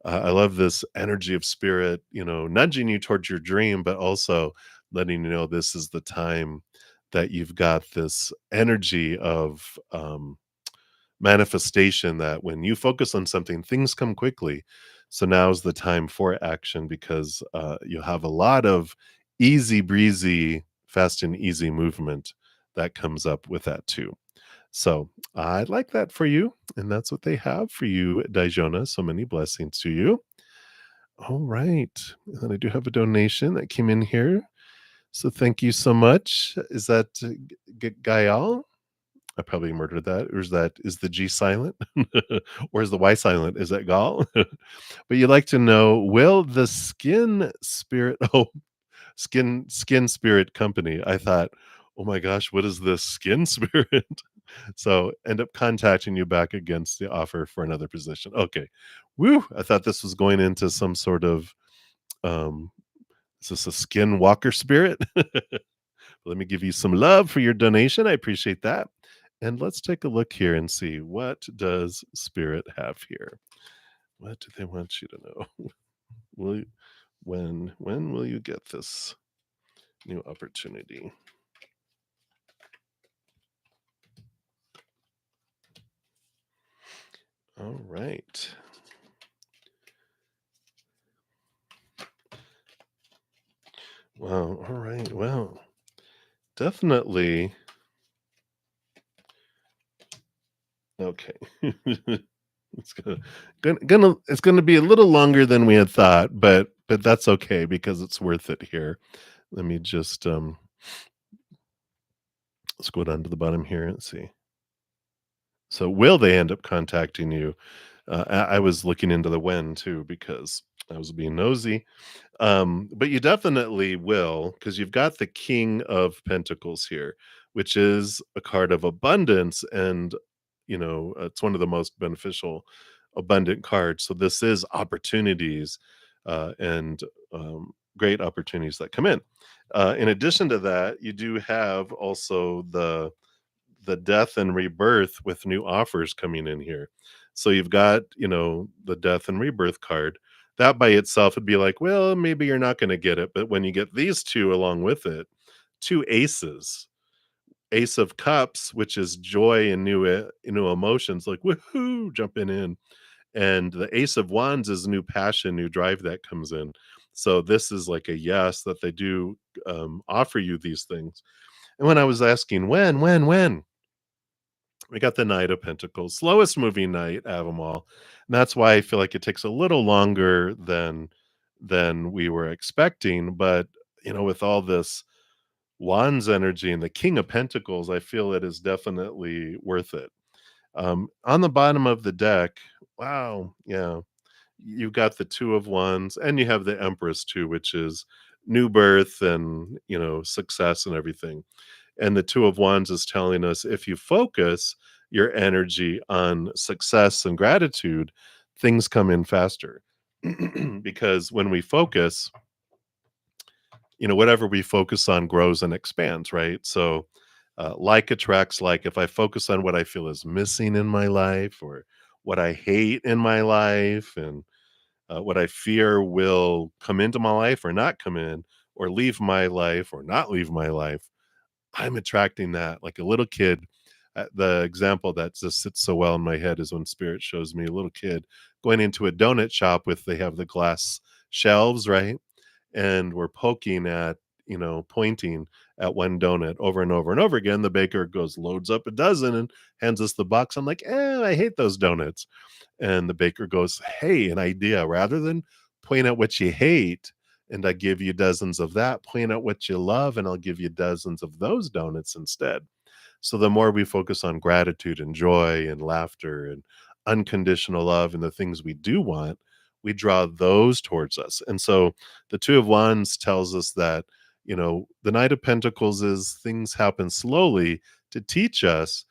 I love this energy of spirit, nudging you towards your dream, but also letting you know this is the time that you've got this energy of, manifestation, that when you focus on something, things come quickly. So now's the time for action, because you have a lot of easy breezy, fast and easy movement that comes up with that too. So I like that for you. And that's what they have for you, Dijona. So many blessings to you. All right. And then I do have a donation that came in here. So thank you so much. Is that Gael? I probably murdered that. Or is the G silent? Or is the Y silent? Is that Gal? But you like to know, will the skin spirit skin spirit company. I thought, oh my gosh, what is this skin spirit? So end up contacting you back against the offer for another position. Okay. Woo! I thought this was going into some sort of um is this a skinwalker spirit? Let me give you some love for your donation. I appreciate that. And let's take a look here and see what does spirit have here. What do they want you to know? Will you, when will you get this new opportunity? All right. Well, all right. Well, definitely. Okay. It's gonna it's gonna be a little longer than we had thought, but that's okay because it's worth it here. Let me just let's go down to the bottom here and see. So will they end up contacting you? I was looking into the when too because I was being nosy. But you definitely will, because you've got the King of Pentacles here, which is a card of abundance, and it's one of the most beneficial, abundant cards. So this is opportunities, and great opportunities that come in. In addition to that, you do have also the death and rebirth with new offers coming in here. So you've got, the death and rebirth card. That by itself would be like, well, maybe you're not going to get it. But when you get these two along with it, two aces, Ace of Cups, which is joy and new emotions, like woohoo, jumping in, and the Ace of Wands is new passion, new drive that comes in. So this is like a yes that they do offer you these things. And when I was asking when, we got the Knight of Pentacles, slowest moving knight out of them all. And that's why I feel like it takes a little longer than we were expecting. But with all this Wands energy and the King of Pentacles, I feel it is definitely worth it. On the bottom of the deck, wow, yeah, you got the Two of Wands, and you have the Empress too, which is new birth and success and everything. And the Two of Wands is telling us if you focus your energy on success and gratitude, things come in faster. Because when we focus, whatever we focus on grows and expands, right? So, like attracts like. If I focus on what I feel is missing in my life or what I hate in my life and what I fear will come into my life or not come in, or leave my life or not leave my life, I'm attracting that like a little kid. The example that just sits so well in my head is when Spirit shows me a little kid going into a donut shop with they have the glass shelves, right? And we're poking at, pointing at one donut over and over and over again. The baker goes, loads up a dozen and hands us the box. I'm like, I hate those donuts. And the baker goes, hey, an idea. Rather than point at what you hate, and I give you dozens of that, point out what you love, and I'll give you dozens of those donuts instead. So the more we focus on gratitude and joy and laughter and unconditional love and the things we do want, we draw those towards us. And so the Two of Wands tells us that, the Knight of Pentacles is things happen slowly to teach us,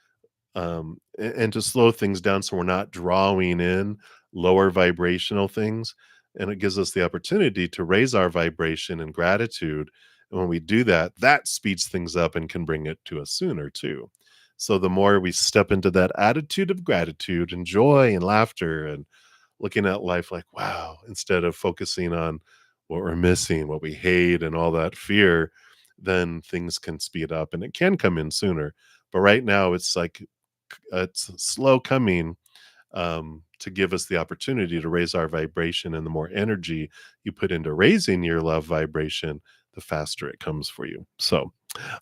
and to slow things down so we're not drawing in lower vibrational things. And it gives us the opportunity to raise our vibration and gratitude. And when we do that, that speeds things up and can bring it to us sooner too. So the more we step into that attitude of gratitude and joy and laughter and looking at life like, wow, instead of focusing on what we're missing, what we hate, and all that fear, then things can speed up and it can come in sooner. But right now, it's like it's slow coming, to give us the opportunity to raise our vibration. And the more energy you put into raising your love vibration, the faster it comes for you. So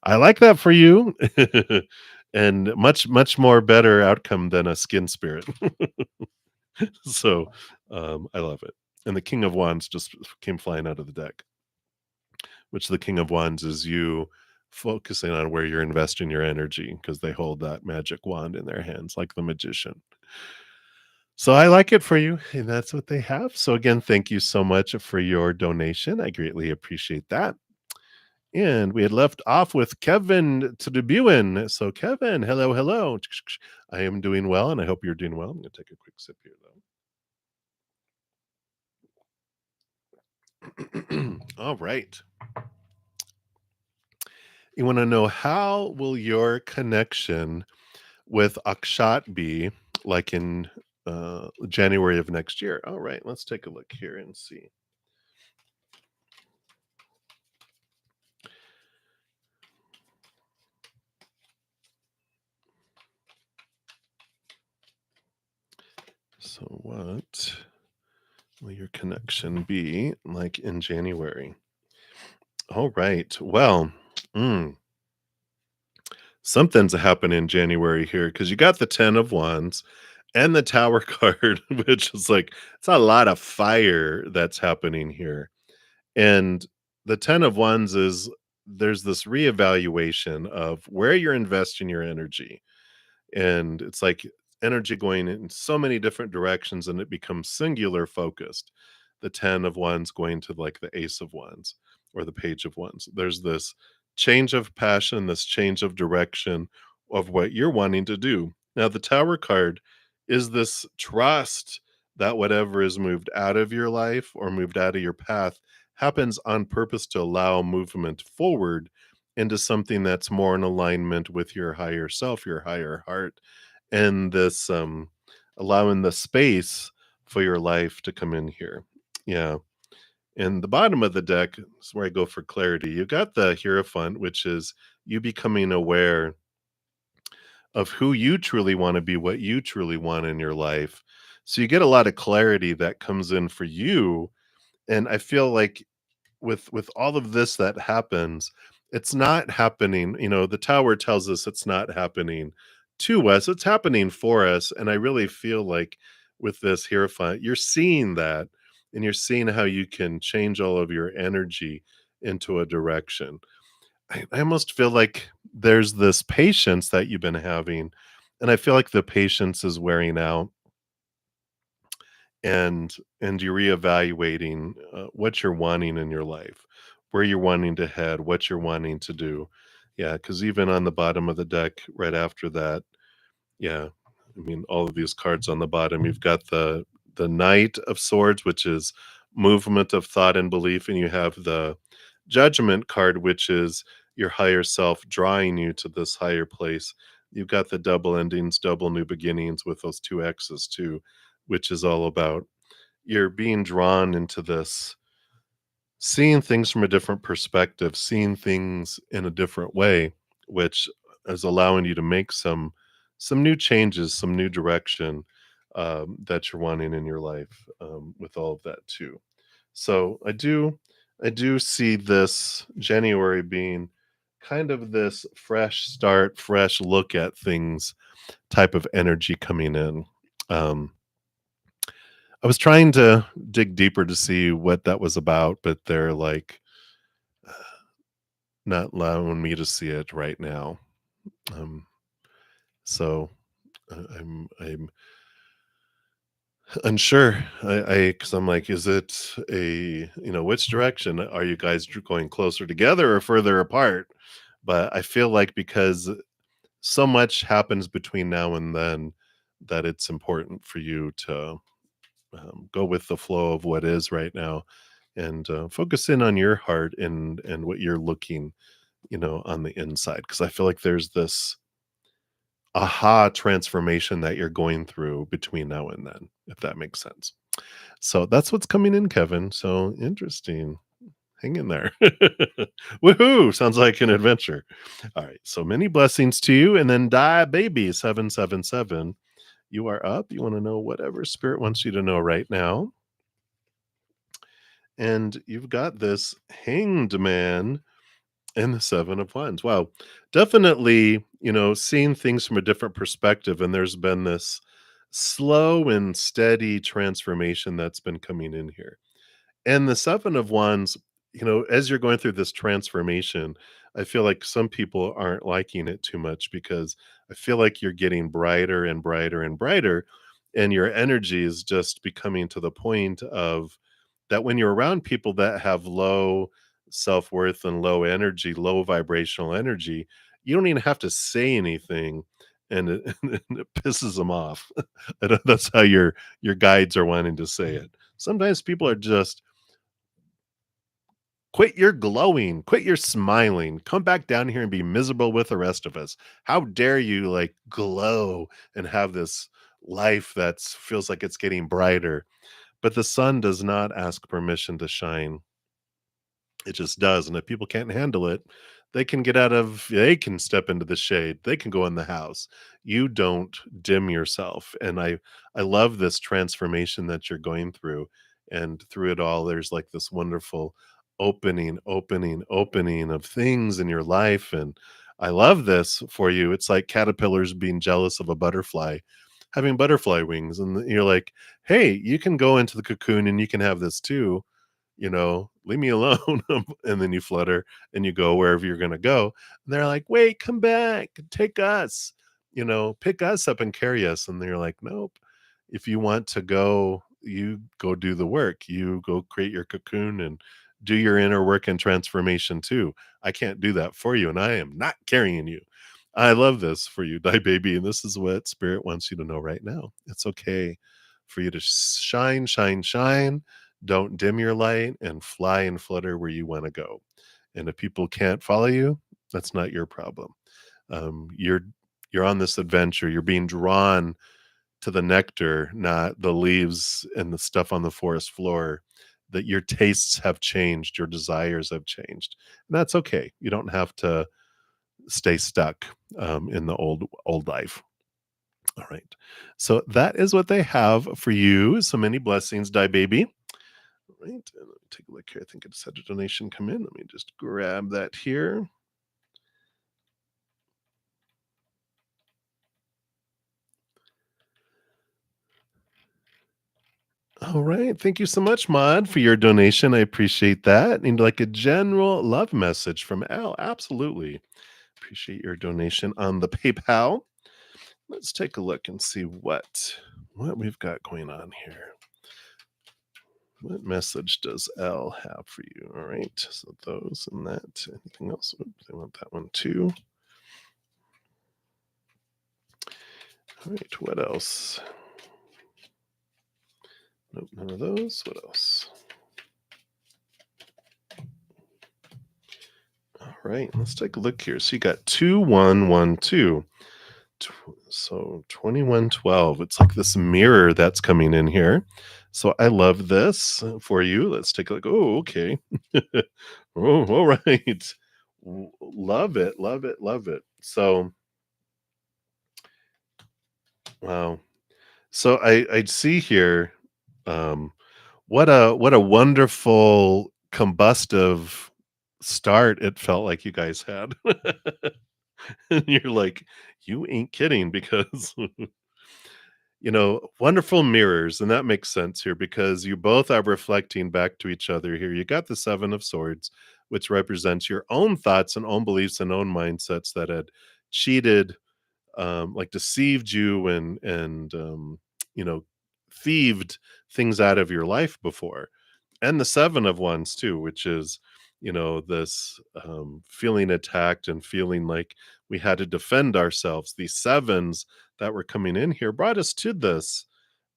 I like that for you. And much, much more better outcome than a skin spirit. So I love it. And the King of Wands just came flying out of the deck, which the King of Wands is you focusing on where you're investing your energy because they hold that magic wand in their hands like the magician. So I like it for you, and that's what they have. So again, thank you so much for your donation. I greatly appreciate that. And we had left off with Kevin to debut. So, Kevin, hello, hello. I am doing well, and I hope you're doing well. I'm going to take a quick sip here, though. All right. You want to know, how will your connection with Akshat be like in January of next year? All right, let's take a look here and see. So, what will your connection be like in January? All right. Well, mm, something's happening in January here because you got the 10 of Wands and the Tower card, which is like, it's a lot of fire that's happening here. And the 10 of Wands is, there's this reevaluation of where you're investing your energy, and it's like energy going in so many different directions and it becomes singular focused. The 10 of Wands going to like the Ace of Wands or the Page of Wands. There's this change of passion, this change of direction of what you're wanting to do. Now the Tower card is this trust that whatever is moved out of your life or moved out of your path happens on purpose to allow movement forward into something that's more in alignment with your higher self, your higher heart, and this allowing the space for your life to come in here. Yeah. And the bottom of the deck is where I go for clarity. You got the Hierophant, which is you becoming aware of who you truly want to be, what you truly want in your life. So you get a lot of clarity that comes in for you. And I feel like with all of this that happens, it's not happening, the Tower tells us it's not happening to us, it's happening for us, and I really feel like with this Hierophant, you're seeing that, and you're seeing how you can change all of your energy into a direction. I almost feel like there's this patience that you've been having, and I feel like the patience is wearing out, and you're reevaluating what you're wanting in your life, where you're wanting to head, what you're wanting to do. Yeah, because even on the bottom of the deck, right after that, yeah, I mean, all of these cards on the bottom, you've got the Knight of Swords, which is movement of thought and belief, and you have the Judgment card, which is your higher self drawing you to this higher place. You've got the double endings, double new beginnings with those two X's too, which is all about you're being drawn into this, seeing things from a different perspective, seeing things in a different way, which is allowing you to make some new changes, some new direction that you're wanting in your life with all of that too. So I do see this January being kind of this fresh start, fresh look at things type of energy coming in. Um, I was trying to dig deeper to see what that was about, but they're like not allowing me to see it right now. Um, so I'm unsure. Because I'm like, is it which direction are you guys going closer together or further apart? But I feel like because so much happens between now and then that it's important for you to go with the flow of what is right now and focus in on your heart and what you're looking on the inside, because I feel like there's this aha transformation that you're going through between now and then, if that makes sense. So that's what's coming in, Kevin. So interesting. Hang in there. Woohoo! Sounds like an adventure. All right. So many blessings to you. And then Die Baby 777. You are up. You want to know whatever spirit wants you to know right now. And you've got this Hanged Man and the Seven of Wands. Wow. Definitely, seeing things from a different perspective. And there's been this slow and steady transformation that's been coming in here. And the Seven of Wands, as you're going through this transformation, I feel like some people aren't liking it too much because I feel like you're getting brighter and brighter and brighter. And your energy is just becoming to the point of that when you're around people that have low self-worth and low energy, low vibrational energy, you don't even have to say anything, and it and it pisses them off. That's how your guides are wanting to say it. Sometimes people are just, "Quit your glowing, quit your smiling, come back down here and be miserable with the rest of us. How dare you, like, glow and have this life that's feels like it's getting brighter." But the sun does not ask permission to shine. It just does, and if people can't handle it, they can step into the shade, they can go in the house. You don't dim yourself, and I love this transformation that you're going through, and through it all, there's, like, this wonderful opening of things in your life, and I love this for you. It's like caterpillars being jealous of a butterfly having butterfly wings, and you're like, "Hey, you can go into the cocoon and you can have this too." Leave me alone. And then you flutter and you go wherever you're going to go. And they're like, wait, come back, take us, pick us up and carry us. And they're like, nope. If you want to go, you go do the work. You go create your cocoon and do your inner work and transformation too. I can't do that for you. And I am not carrying you. I love this for you, die baby. And this is what spirit wants you to know right now. It's okay for you to shine, shine, shine. Don't dim your light and fly and flutter where you wanna go. And if people can't follow you, that's not your problem. You're on this adventure, you're being drawn to the nectar, not the leaves and the stuff on the forest floor, that your tastes have changed, your desires have changed. And that's okay. You don't have to stay stuck, in the old life. Alright. So that is what they have for you. So many blessings, die baby. Right, and let me take a look here. I think I just had a donation come in. Let me just grab that here. All right. Thank you so much, Mod, for your donation. I appreciate that. And like a general love message from Al. Absolutely. Appreciate your donation on the PayPal. Let's take a look and see what we've got going on here. What message does L have for you? All right. So those and that. Anything else? Oops, I want that one too. All right. What else? Nope, none of those. What else? All right, let's take a look here. So you got 2112. So 2112. It's like this mirror that's coming in here. So I love this for you. Let's take a look. Oh, okay. Oh, all right. Love it, love it, love it. So, wow. So I see here, um, what a wonderful combustive start it felt like you guys had. And you're like, "You ain't kidding," because, wonderful mirrors, and that makes sense here because you both are reflecting back to each other here. You got the 7 of swords, which represents your own thoughts and own beliefs and own mindsets that had cheated, like deceived you and you know, thieved things out of your life before. And the 7 of wands too, which is, this, feeling attacked and feeling like we had to defend ourselves. These 7s that were coming in here brought us to this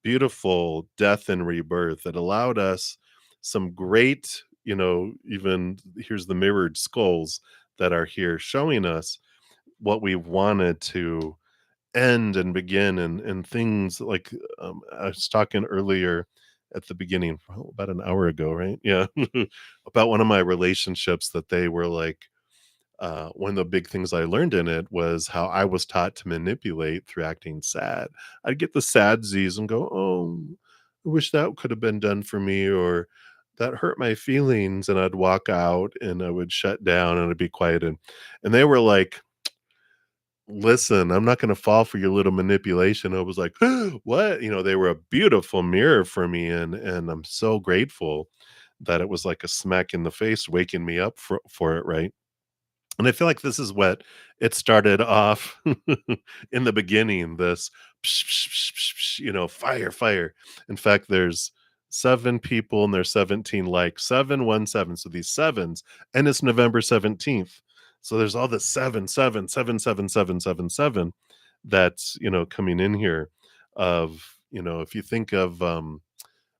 beautiful death and rebirth that allowed us some great, even here's the mirrored skulls that are here showing us what we wanted to end and begin and things like, I was talking earlier at the beginning, well, about an hour ago, right? Yeah. About one of my relationships that they were like, one of the big things I learned in it was how I was taught to manipulate through acting sad. I'd get the sad Z's and go, oh, I wish that could have been done for me, or that hurt my feelings. And I'd walk out and I would shut down and I'd be quiet. And they were like, listen, I'm not gonna fall for your little manipulation. I was like, "What?" They were a beautiful mirror for me, and I'm so grateful that it was like a smack in the face waking me up for it, right? And I feel like this is what it started off in the beginning, this, fire, fire. In fact, there's 7 people and there's 17 likes, 717. So these sevens, and it's November 17th. So there's all this 7 7 7 7 7 7 7 that's, coming in here of, if you think of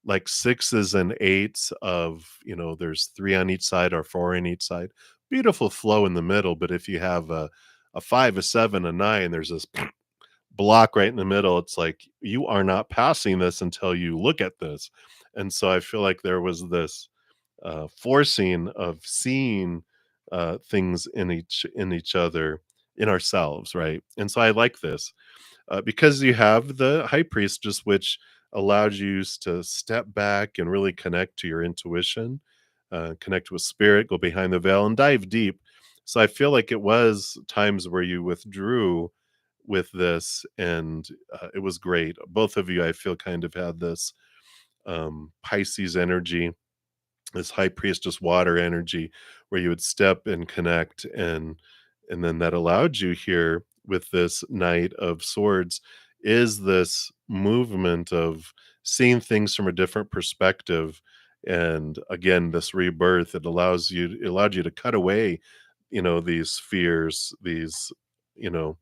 like sixes and eights of, there's three on each side or four on each side. Beautiful flow in the middle. But if you have a five, a seven, a nine, there's this block right in the middle. It's like you are not passing this until you look at this. And so I feel like there was this forcing of seeing things in each other, in ourselves, right? And so I like this because you have the high priestess, which allows you to step back and really connect to your intuition, connect with spirit, go behind the veil, and dive deep. So I feel like it was times where you withdrew with this, and it was great. Both of you, I feel, kind of had this Pisces energy, this high priestess water energy, where you would step and connect, and then that allowed you here with this knight of swords is this movement of seeing things from a different perspective. And again, this rebirth, it allowed you to cut away, these fears, these, you know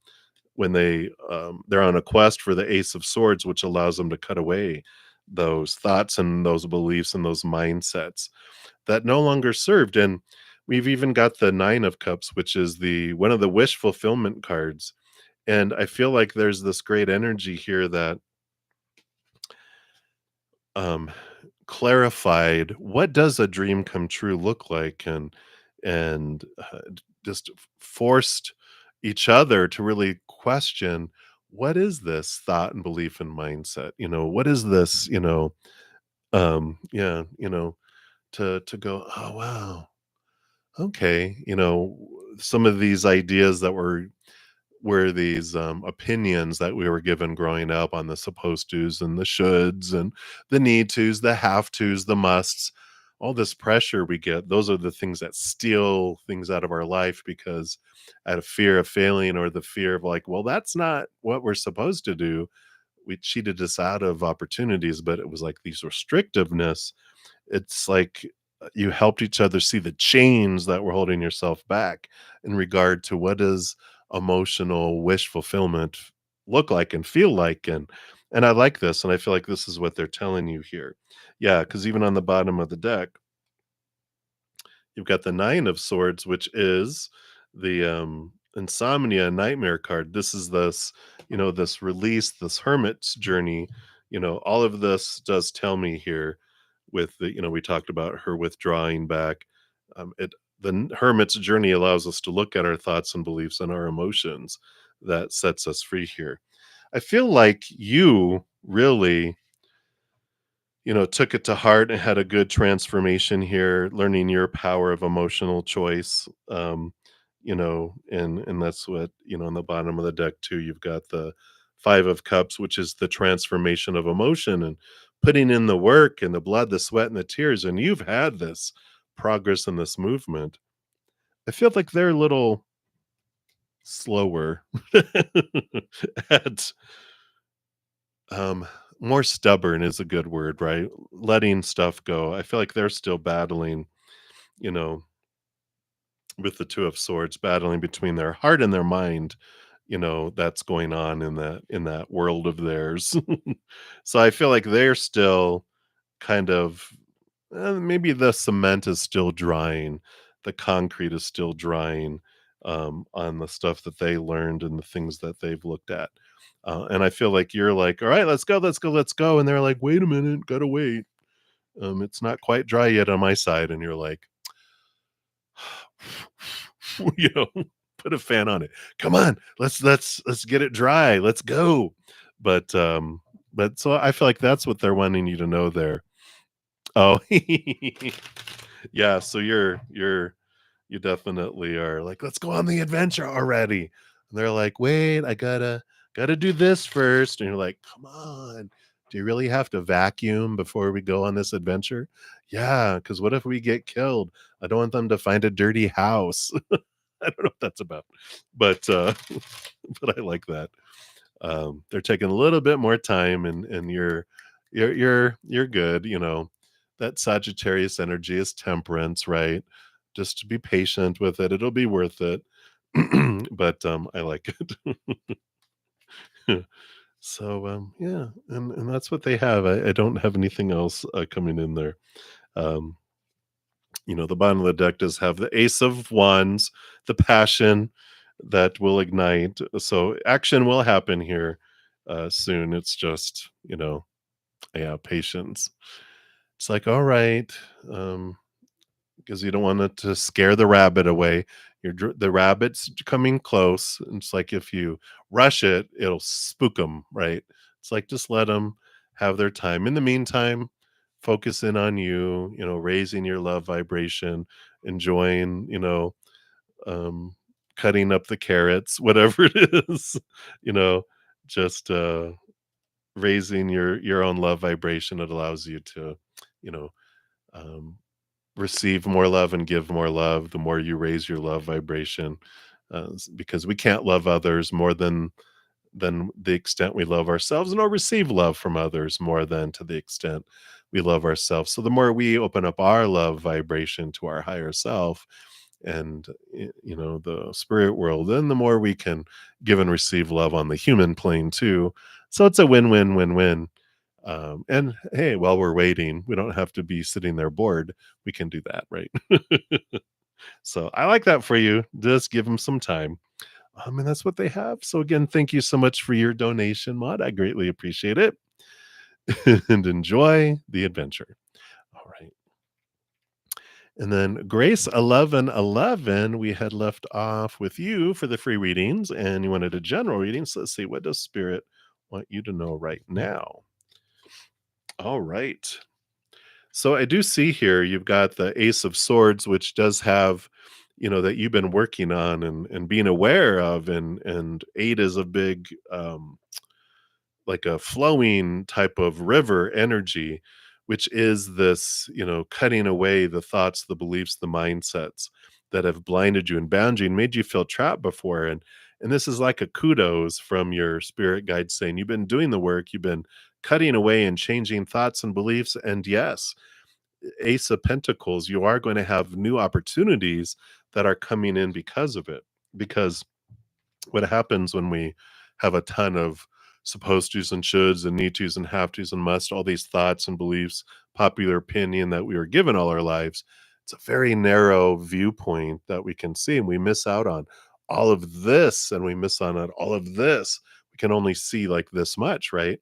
when they're on a quest for the ace of swords, which allows them to cut away those thoughts and those beliefs and those mindsets that no longer served. And we've even got the nine of cups, which is the one of the wish fulfillment cards. And I feel like there's this great energy here that um clarified what does a dream come true look like, and just forced each other to really question, what is this thought and belief and mindset, what is this, yeah, to go, oh wow, okay, some of these ideas that were these opinions that we were given growing up on the supposed tos and the shoulds and the need tos, the have tos, the musts, all this pressure we get. Those are the things that steal things out of our life because out of fear of failing or the fear of like, well, that's not what we're supposed to do. We cheated us out of opportunities, but it was like these restrictiveness. It's like you helped each other see the chains that were holding yourself back in regard to what does emotional wish fulfillment look like and feel like. And I like this, and I feel like this is what they're telling you here. Yeah, because even on the bottom of the deck, you've got the nine of swords, which is the insomnia nightmare card. This is this release, this hermit's journey. All of this does tell me here with we talked about her withdrawing back. Hermit's journey allows us to look at our thoughts and beliefs and our emotions. That sets us free here. I feel like you really, took it to heart and had a good transformation here, learning your power of emotional choice. And that's what, on the bottom of the deck too, you've got the five of cups, which is the transformation of emotion and putting in the work and the blood, the sweat, and the tears. And you've had this progress in this movement. I feel like they're a little slower at um more stubborn is a good word, right? Letting stuff go. I feel like they're still battling, you know, with the two of swords, battling between their heart and their mind, that's going on in that world of theirs. So I feel like they're still kind of maybe the cement is still drying, the concrete is still drying on the stuff that they learned and the things that they've looked at. And I feel like you're like, all right, let's go, let's go, let's go. And they're like, wait a minute, gotta wait. It's not quite dry yet on my side. And you're like, you know, put a fan on it. Come on, let's get it dry. Let's go. But so I feel like that's what they're wanting you to know there. Oh, yeah. So you definitely are like, let's go on the adventure already. And they're like, wait, I gotta do this first. And you're like, come on. Do you really have to vacuum before we go on this adventure? Yeah, because what if we get killed? I don't want them to find a dirty house. I don't know what that's about. But but I like that. They're taking a little bit more time and you're You're good, that Sagittarius energy is temperance, right? Just to be patient with it, it'll be worth it. But, I like it. So, yeah, and that's what they have. I don't have anything else, coming in there. Um, the bottom of the deck does have the Ace of Wands, the passion that will ignite. So action will happen here, soon. It's just, yeah, patience. It's like, all right, because you don't want it to scare the rabbit away. The rabbit's coming close. And it's like if you rush it, it'll spook them, right? It's like just let them have their time. In the meantime, focus in on you, raising your love vibration, enjoying, um, cutting up the carrots, whatever it is, you know, just raising your own love vibration. It allows you to, you know, um, receive more love and give more love the more you raise your love vibration, because we can't love others more than the extent we love ourselves, nor receive love from others more than to the extent we love ourselves. So the more we open up our love vibration to our higher self and the spirit world, then the more we can give and receive love on the human plane too. So it's a win-win-win-win. And hey, while we're waiting, we don't have to be sitting there bored. We can do that, right? So I like that for you. Just give them some time. And that's what they have. So again, thank you so much for your donation, Maud. I greatly appreciate it. And enjoy the adventure. All right. And then Grace 1111, we had left off with you for the free readings, and you wanted a general reading. So let's see, what does Spirit want you to know right now? All right. So I do see here you've got the Ace of Swords, which does have, that you've been working on and being aware of, and eight is a big like a flowing type of river energy, which is this, cutting away the thoughts, the beliefs, the mindsets that have blinded you and bound you and made you feel trapped before. And this is like a kudos from your spirit guide saying you've been doing the work, you've been cutting away and changing thoughts and beliefs. And yes, Ace of Pentacles, you are going to have new opportunities that are coming in because of it. Because what happens when we have a ton of supposed tos and shoulds and need tos and have tos and must, all these thoughts and beliefs, popular opinion that we were given all our lives, it's a very narrow viewpoint that we can see, and we miss out on all of this, and we miss on all of this. We can only see like this much, right?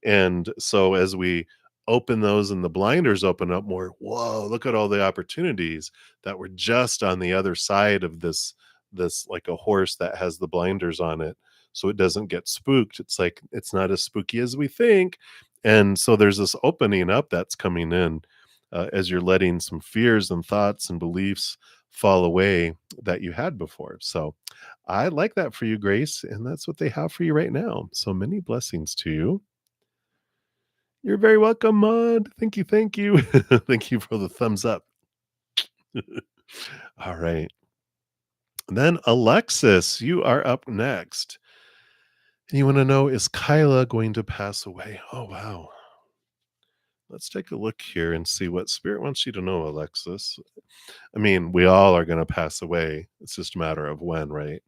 And so as we open those and the blinders open up more, whoa, look at all the opportunities that were just on the other side of this like a horse that has the blinders on it so it doesn't get spooked. It's like it's not as spooky as we think. And so there's this opening up that's coming in, as you're letting some fears and thoughts and beliefs fall away that you had before. So I like that for you, Grace, and that's what they have for you right now. So many blessings to you. You're very welcome, Maud. Thank you, thank you. Thank you for the thumbs up. All right. Then Alexis, you are up next. And you want to know, is Kyla going to pass away? Oh, wow. Let's take a look here and see what Spirit wants you to know, Alexis. I mean, we all are going to pass away. It's just a matter of when, right?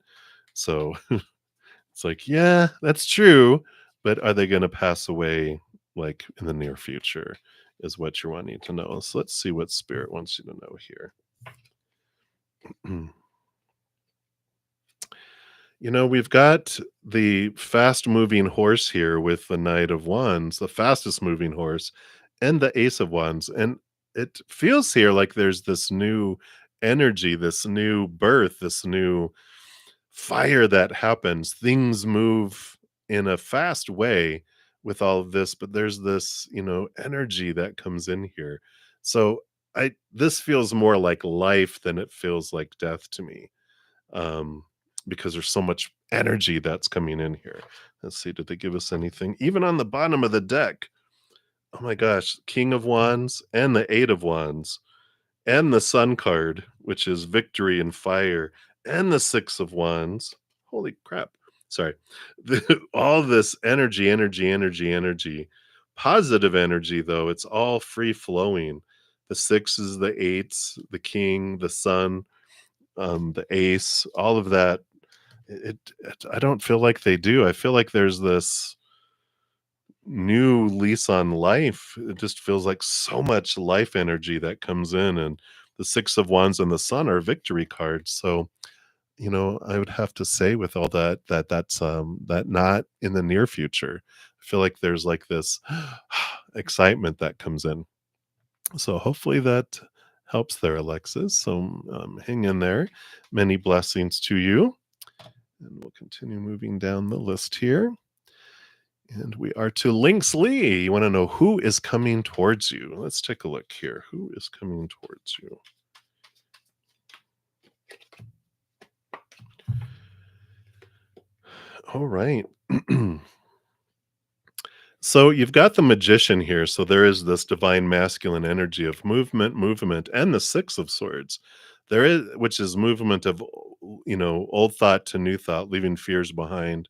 So it's like, yeah, that's true. But are they going to pass away like in the near future? Is what you're wanting to know. So let's see what Spirit wants you to know here. We've got the fast moving horse here with the Knight of Wands, the fastest moving horse, and the Ace of Wands. And it feels here like there's this new energy, this new birth, this new fire that happens. Things move in a fast way with all of this, but there's this, energy that comes in here. So this feels more like life than it feels like death to me, because there's so much energy that's coming in here. Let's see, did they give us anything? Even on the bottom of the deck, oh my gosh, King of Wands and the Eight of Wands and the Sun card, which is victory and fire, and the Six of Wands. Holy crap. Sorry. All this energy, energy, energy, energy, positive energy, though. It's all free flowing. The sixes, the eights, the king, the sun, the ace, all of that. I don't feel like they do. I feel like there's this new lease on life. It just feels like so much life energy that comes in, and the six of wands and the sun are victory cards. So, I would have to say with all that, that not in the near future. I feel like there's like this excitement that comes in. So hopefully that helps there, Alexis. So hang in there. Many blessings to you. And we'll continue moving down the list here. And we are to Lynx Lee. You want to know who is coming towards you? Let's take a look here. Who is coming towards you? All right. So you've got the magician here. So there is this divine masculine energy of movement, and the six of swords. There is, which is movement of, old thought to new thought, leaving fears behind.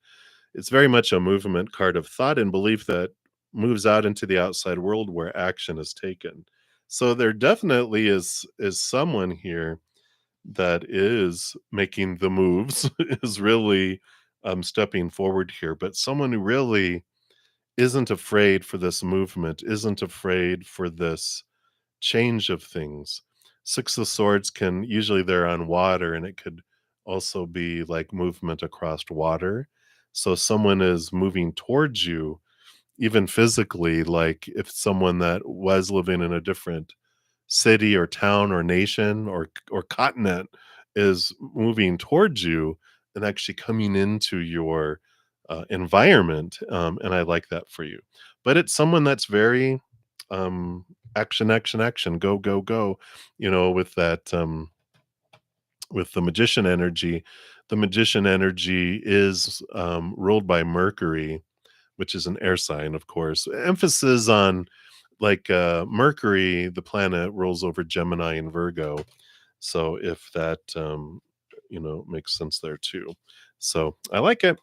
It's very much a movement card of thought and belief that moves out into the outside world where action is taken. So there definitely is someone here that is making the moves, is really stepping forward here, but someone who really isn't afraid for this movement, isn't afraid for this change of things. Six of Swords can usually they're on water, and it could also be like movement across water. So someone is moving towards you, even physically, like if someone that was living in a different city or town or nation or continent is moving towards you and actually coming into your environment, and I like that for you. But it's someone that's very action, go, go, go. With that, with the magician energy. The magician energy is ruled by Mercury, which is an air sign, of course. Emphasis on like Mercury, the planet rolls over Gemini and Virgo. So if that makes sense there too. So I like it.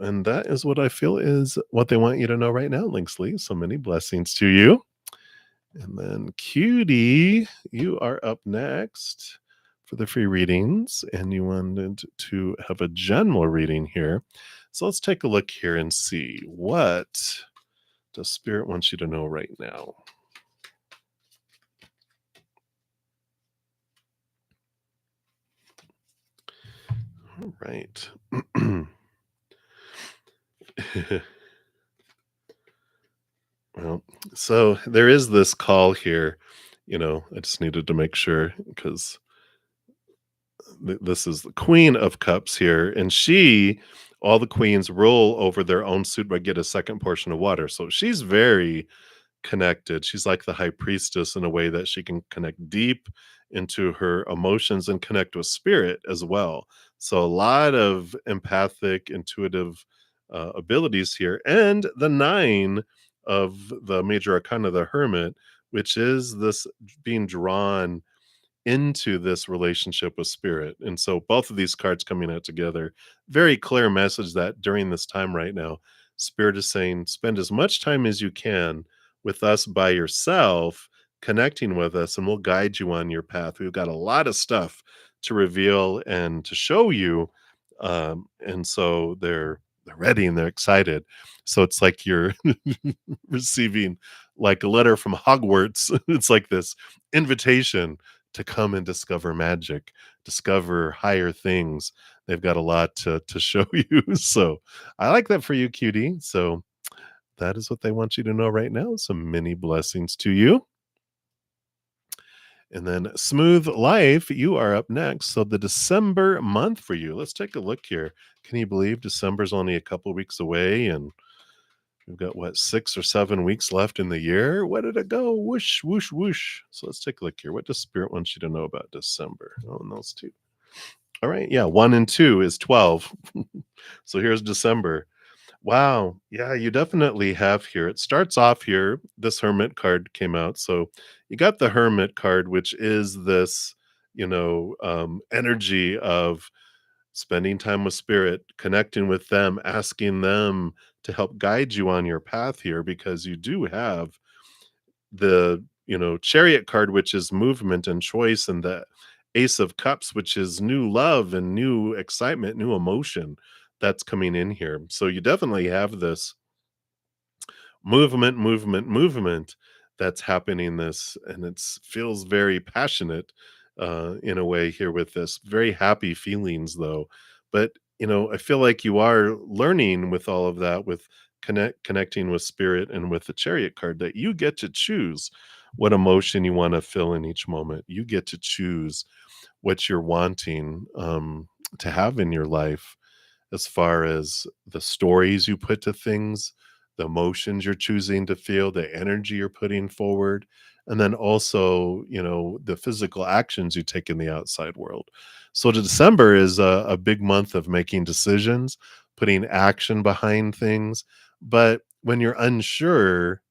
And that is what I feel is what they want you to know right now, Linksley. So many blessings to you. And then Cutie, you are up next for the free readings, and you wanted to have a general reading here. So let's take a look here and see what does Spirit want you to know right now. All right. Well, so there is this call here. I just needed to make sure because this is the Queen of Cups here, and all the queens roll over their own suit but get a second portion of water. So she's very connected. She's like the high priestess in a way that she can connect deep into her emotions and connect with spirit as well. So a lot of empathic, intuitive abilities here. And the nine of the major arcana, the hermit, which is this being drawn into this relationship with spirit. And so both of these cards coming out together, very clear message that during this time right now, spirit is saying spend as much time as you can with us by yourself, connecting with us, and we'll guide you on your path. We've got a lot of stuff to reveal and to show you. And so they're ready and they're excited. So it's like you're receiving like a letter from Hogwarts. It's like this invitation to come and discover magic, discover higher things. They've got a lot to show you. So I like that for you, cutie. So that is what they want you to know right now. Some many blessings to you. And then Smooth Life, you are up next. So the December month for you. Let's take a look here. Can you believe December's only a couple weeks away, and we've got what, 6 or 7 weeks left in the year? Where did it go? Whoosh, whoosh, whoosh. So let's take a look here. What does Spirit want you to know about December? Oh, and those two. All right. Yeah. 1 and 2 is 12. So here's December. Wow. Yeah, you definitely have here. It starts off here. This Hermit card came out. So you got the Hermit card, which is this, energy of spending time with spirit, connecting with them, asking them to help guide you on your path here, because you do have the, Chariot card, which is movement and choice, and the Ace of Cups, which is new love and new excitement, new emotion that's coming in here. So you definitely have this movement that's happening this, and it's feels very passionate in a way here with this very happy feelings though. But I feel like you are learning with all of that, with connecting with spirit and with the Chariot card, that you get to choose what emotion you want to feel in each moment. You get to choose what you're wanting to have in your life, as far as the stories you put to things, the emotions you're choosing to feel, the energy you're putting forward, and then also, the physical actions you take in the outside world. So December is a big month of making decisions, putting action behind things. But when you're unsure,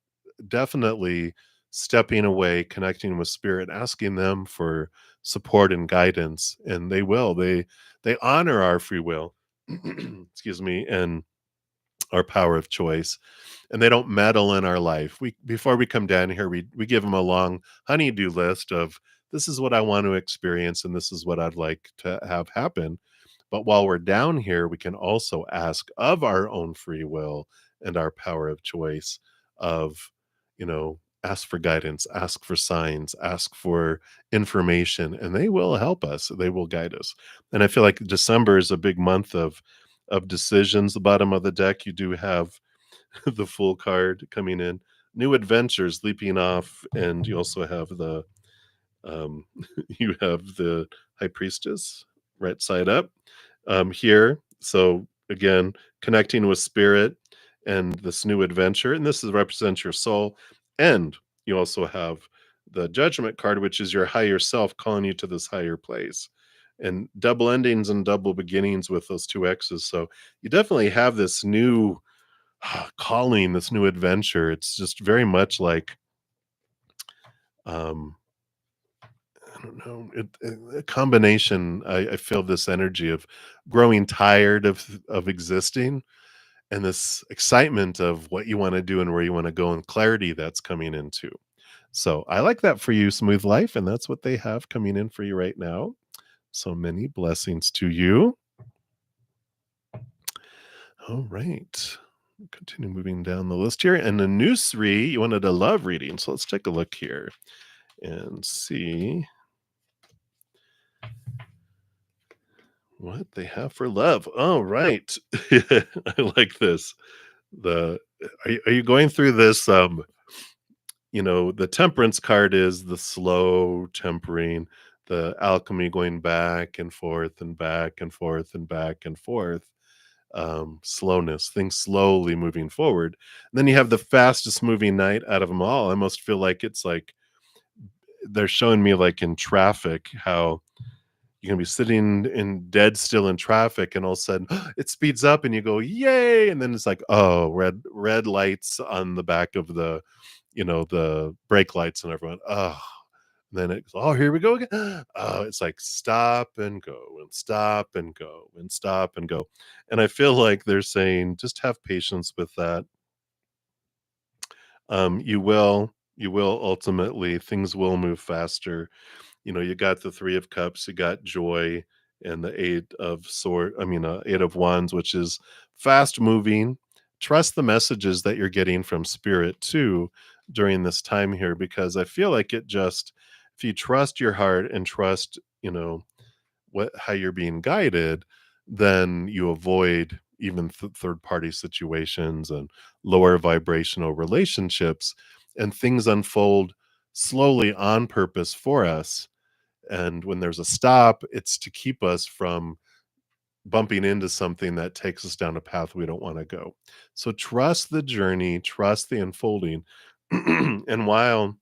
definitely stepping away, connecting with spirit, asking them for support and guidance, and they honor our free will, excuse me, and our power of choice, and they don't meddle in our life. We Before we come down here, we give them a long honeydew list of, this is what I want to experience and this is what I'd like to have happen. But while we're down here, we can also ask of our own free will and our power of choice of, ask for guidance, ask for signs, ask for information, and they will help us. They will guide us. And I feel like December is a big month of decisions. The bottom of the deck, you do have the full card coming in. New adventures leaping off, and you also have the um, you have the High Priestess right side up here. So again, connecting with spirit and this new adventure, and this is represents your soul. And you also have the Judgment card, which is your higher self calling you to this higher place. And double endings and double beginnings with those two X's. So you definitely have this new calling, this new adventure. It's just very much like um I don't know, a combination. I feel this energy of growing tired of existing, and this excitement of what you want to do and where you want to go, and clarity that's coming into. So I like that for you, Smooth Life, and that's what they have coming in for you right now. So many blessings to you. All right. Continue moving down the list here. And the new three, you wanted a love reading. So let's take a look here and see what they have for love. All right. I like this. The are you going through this the temperance card is the slow tempering, the alchemy going back and forth and back and forth and back and forth, slowness, things slowly moving forward. And then you have the fastest moving night out of them all. I almost feel like it's like they're showing me, like in traffic, how you can be sitting in dead still in traffic, and all of a sudden it speeds up and you go, yay. And then it's like, oh, red lights on the back of the brake lights, and everyone, oh, then it's, oh, here we go again. Oh, it's like stop and go and stop and go and stop and go. And I feel like they're saying, just have patience with that. You will ultimately, things will move faster. You got the 3 of Cups, you got joy, and the 8 of Wands, which is fast moving. Trust the messages that you're getting from spirit too during this time here, because I feel like if you trust your heart and trust, how you're being guided, then you avoid even third party situations and lower vibrational relationships, and things unfold slowly on purpose for us. And when there's a stop, it's to keep us from bumping into something that takes us down a path we don't want to go. So trust the journey, trust the unfolding. And while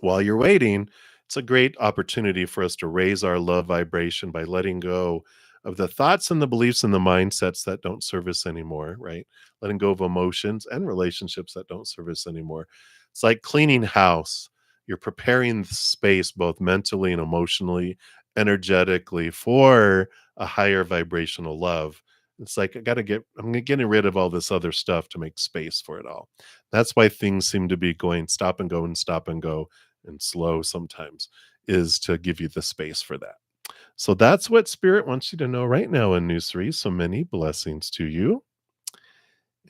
you're waiting, it's a great opportunity for us to raise our love vibration by letting go of the thoughts and the beliefs and the mindsets that don't serve us anymore, right? Letting go of emotions and relationships that don't serve us anymore. It's like cleaning house. You're preparing the space both mentally and emotionally, energetically, for a higher vibrational love. It's like getting rid of all this other stuff to make space for it all. That's why things seem to be going stop and go and stop and go and slow sometimes, is to give you the space for that. So that's what spirit wants you to know right now in News 3. So many blessings to you.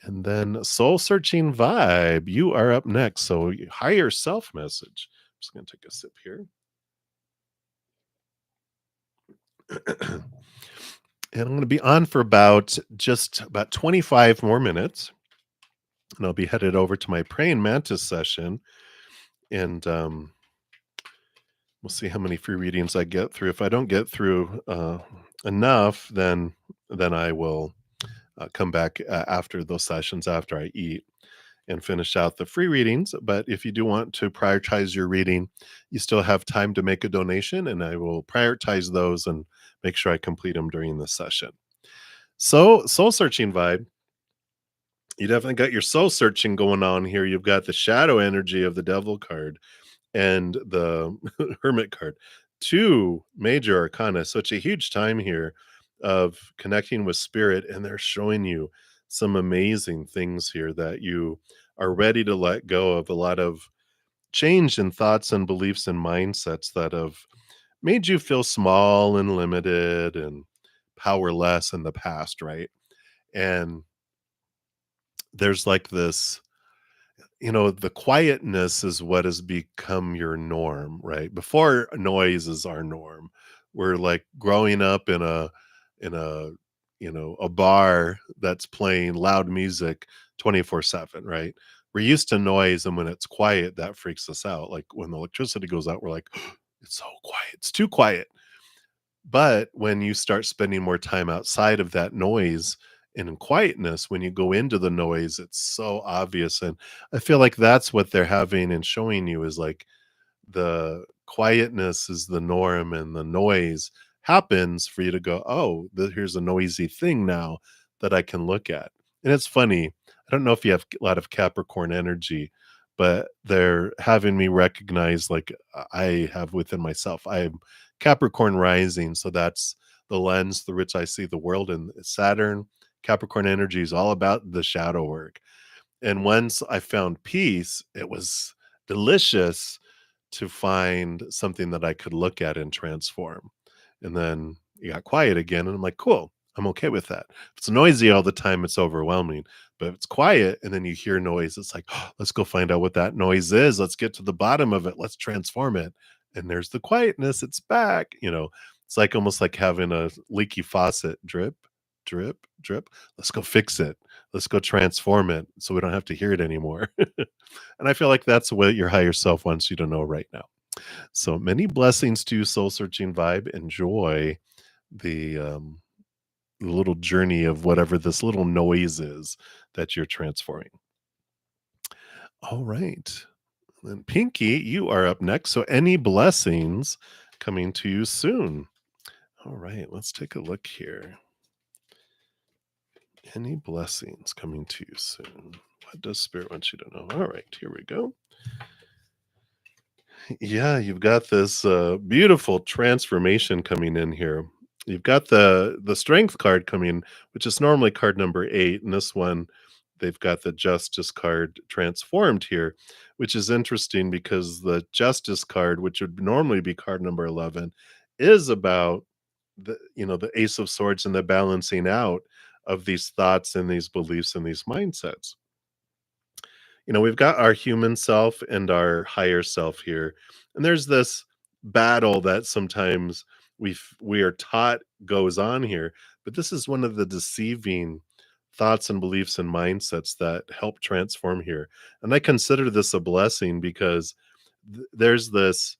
And then soul searching vibe, you are up next. So higher self message. I'm just going to take a sip here. And I'm going to be on for about 25 more minutes. And I'll be headed over to my praying mantis session. And we'll see how many free readings I get through. If I don't get through enough, then I will come back after those sessions after I eat and finish out the free readings. But if you do want to prioritize your reading, you still have time to make a donation, and I will prioritize those and make sure I complete them during the session. So, soul searching vibe. You definitely got your soul searching going on here. You've got the shadow energy of the devil card and the hermit card. Two major arcana. Such a huge time here of connecting with spirit, and they're showing you some amazing things here that you are ready to let go of, a lot of change in thoughts and beliefs and mindsets that have made you feel small and limited and powerless in the past, right? And there's like this, the quietness is what has become your norm, right? Before, noise is our norm. We're like growing up in a a bar that's playing loud music 24/7, right? We're used to noise, and when it's quiet, that freaks us out. Like when the electricity goes out, we're like, it's so quiet, it's too quiet. But when you start spending more time outside of that noise and in quietness, when you go into the noise, it's so obvious. And I feel like that's what they're having and showing you, is like the quietness is the norm, and the noise happens for you to go, oh, here's a noisy thing now that I can look at. And it's funny. I don't know if you have a lot of Capricorn energy, but they're having me recognize, like I have within myself, I am Capricorn rising. So that's the lens through which I see the world. And Saturn, Capricorn energy is all about the shadow work. And once I found peace, it was delicious to find something that I could look at and transform. And then it got quiet again, and I'm like, cool, I'm okay with that. If it's noisy all the time, it's overwhelming. But if it's quiet and then you hear noise, it's like, "Oh, let's go find out what that noise is. Let's get to the bottom of it. Let's transform it." And there's the quietness. It's back. It's like almost like having a leaky faucet, drip, drip, drip. Let's go fix it. Let's go transform it so we don't have to hear it anymore. And I feel like that's what your higher self wants you to know right now. So many blessings to you, soul searching vibe. Enjoy the little journey of whatever this little noise is that you're transforming. All right. Then Pinky, you are up next. So any blessings coming to you soon? All right, let's take a look here. Any blessings coming to you soon? What does Spirit want you to know? All right, here we go. Yeah, you've got this beautiful transformation coming in here. You've got the strength card coming, which is normally card number 8, and this one they've got the justice card transformed here, which is interesting because the justice card, which would normally be card number 11, is about the ace of swords and the balancing out of these thoughts and these beliefs and these mindsets. We've got our human self and our higher self here. And there's this battle that sometimes we are taught goes on here, but this is one of the deceiving thoughts and beliefs and mindsets that help transform here. And I consider this a blessing because there's this,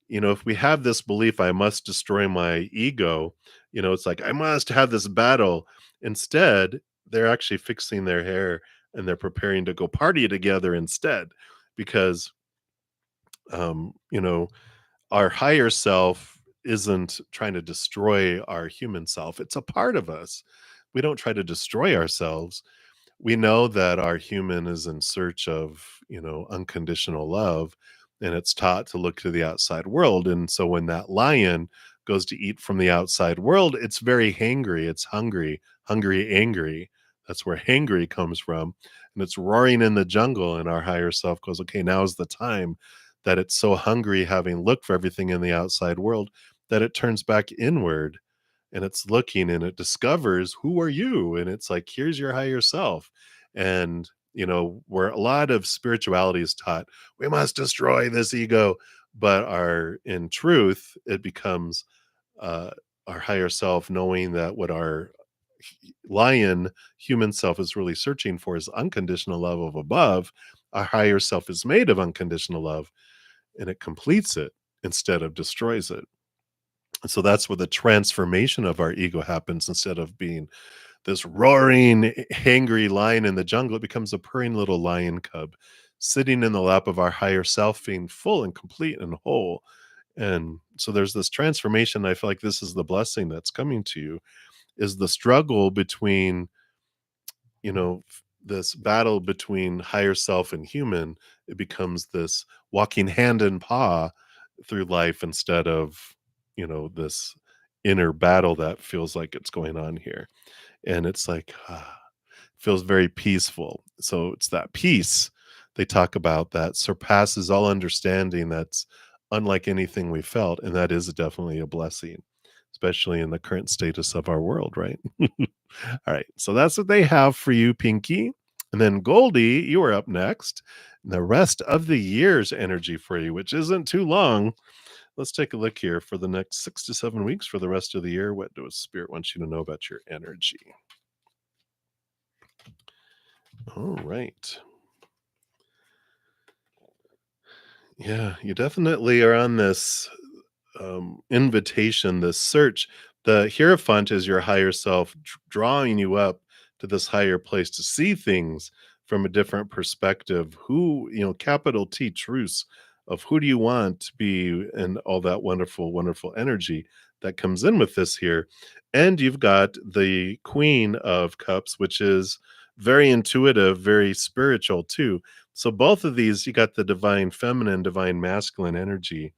if we have this belief, I must destroy my ego, it's like, I must have this battle. Instead, they're actually fixing their hair and they're preparing to go party together instead because, um, you know, our higher self isn't trying to destroy our human self. It's a part of us. We don't try to destroy ourselves. We know that our human is in search of, unconditional love, and it's taught to look to the outside world. And so when that lion goes to eat from the outside world, it's very hangry, it's hungry, hungry, angry. That's where hangry comes from, and it's roaring in the jungle, and our higher self goes, "Okay, now's the time," that it's so hungry having looked for everything in the outside world that it turns back inward, and it's looking and it discovers, "Who are you?" And it's like, "Here's your higher self." And, where a lot of spirituality is taught, we must destroy this ego, but our in truth, it becomes, uh, our higher self knowing that what our lion human self is really searching for is unconditional love of above. Our higher self is made of unconditional love, and it completes it instead of destroys it. And so that's where the transformation of our ego happens. Instead of being this roaring, hangry lion in the jungle, it becomes a purring little lion cub sitting in the lap of our higher self, being full and complete and whole. And so there's this transformation. I feel like this is the blessing that's coming to you, is the struggle between, this battle between higher self and human. It becomes this walking hand in paw through life, instead of, this inner battle that feels like it's going on here. And it's like, feels very peaceful. So it's that peace they talk about that surpasses all understanding, that's unlike anything we felt. And that is definitely a blessing, especially in the current status of our world, right? All right. So that's what they have for you, Pinky. And then Goldie, you are up next. And the rest of the year's energy for you, which isn't too long. Let's take a look here for the next 6 to 7 weeks for the rest of the year. What does Spirit want you to know about your energy? All right. Yeah, you definitely are on this invitation, this search. The Hierophant is your higher self drawing you up to this higher place to see things from a different perspective. Who, capital T, truce of who do you want to be, and all that wonderful, wonderful energy that comes in with this here. And you've got the Queen of Cups, which is very intuitive, very spiritual too. So both of these, you got the divine feminine, divine masculine energy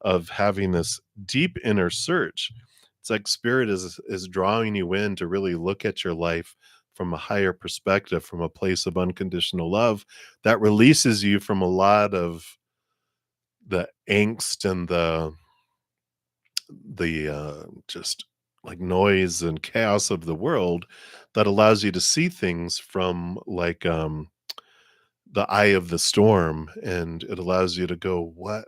of having this deep inner search. It's like spirit is drawing you in to really look at your life from a higher perspective, from a place of unconditional love that releases you from a lot of the angst and the just like noise and chaos of the world, that allows you to see things from like the eye of the storm, and it allows you to go, what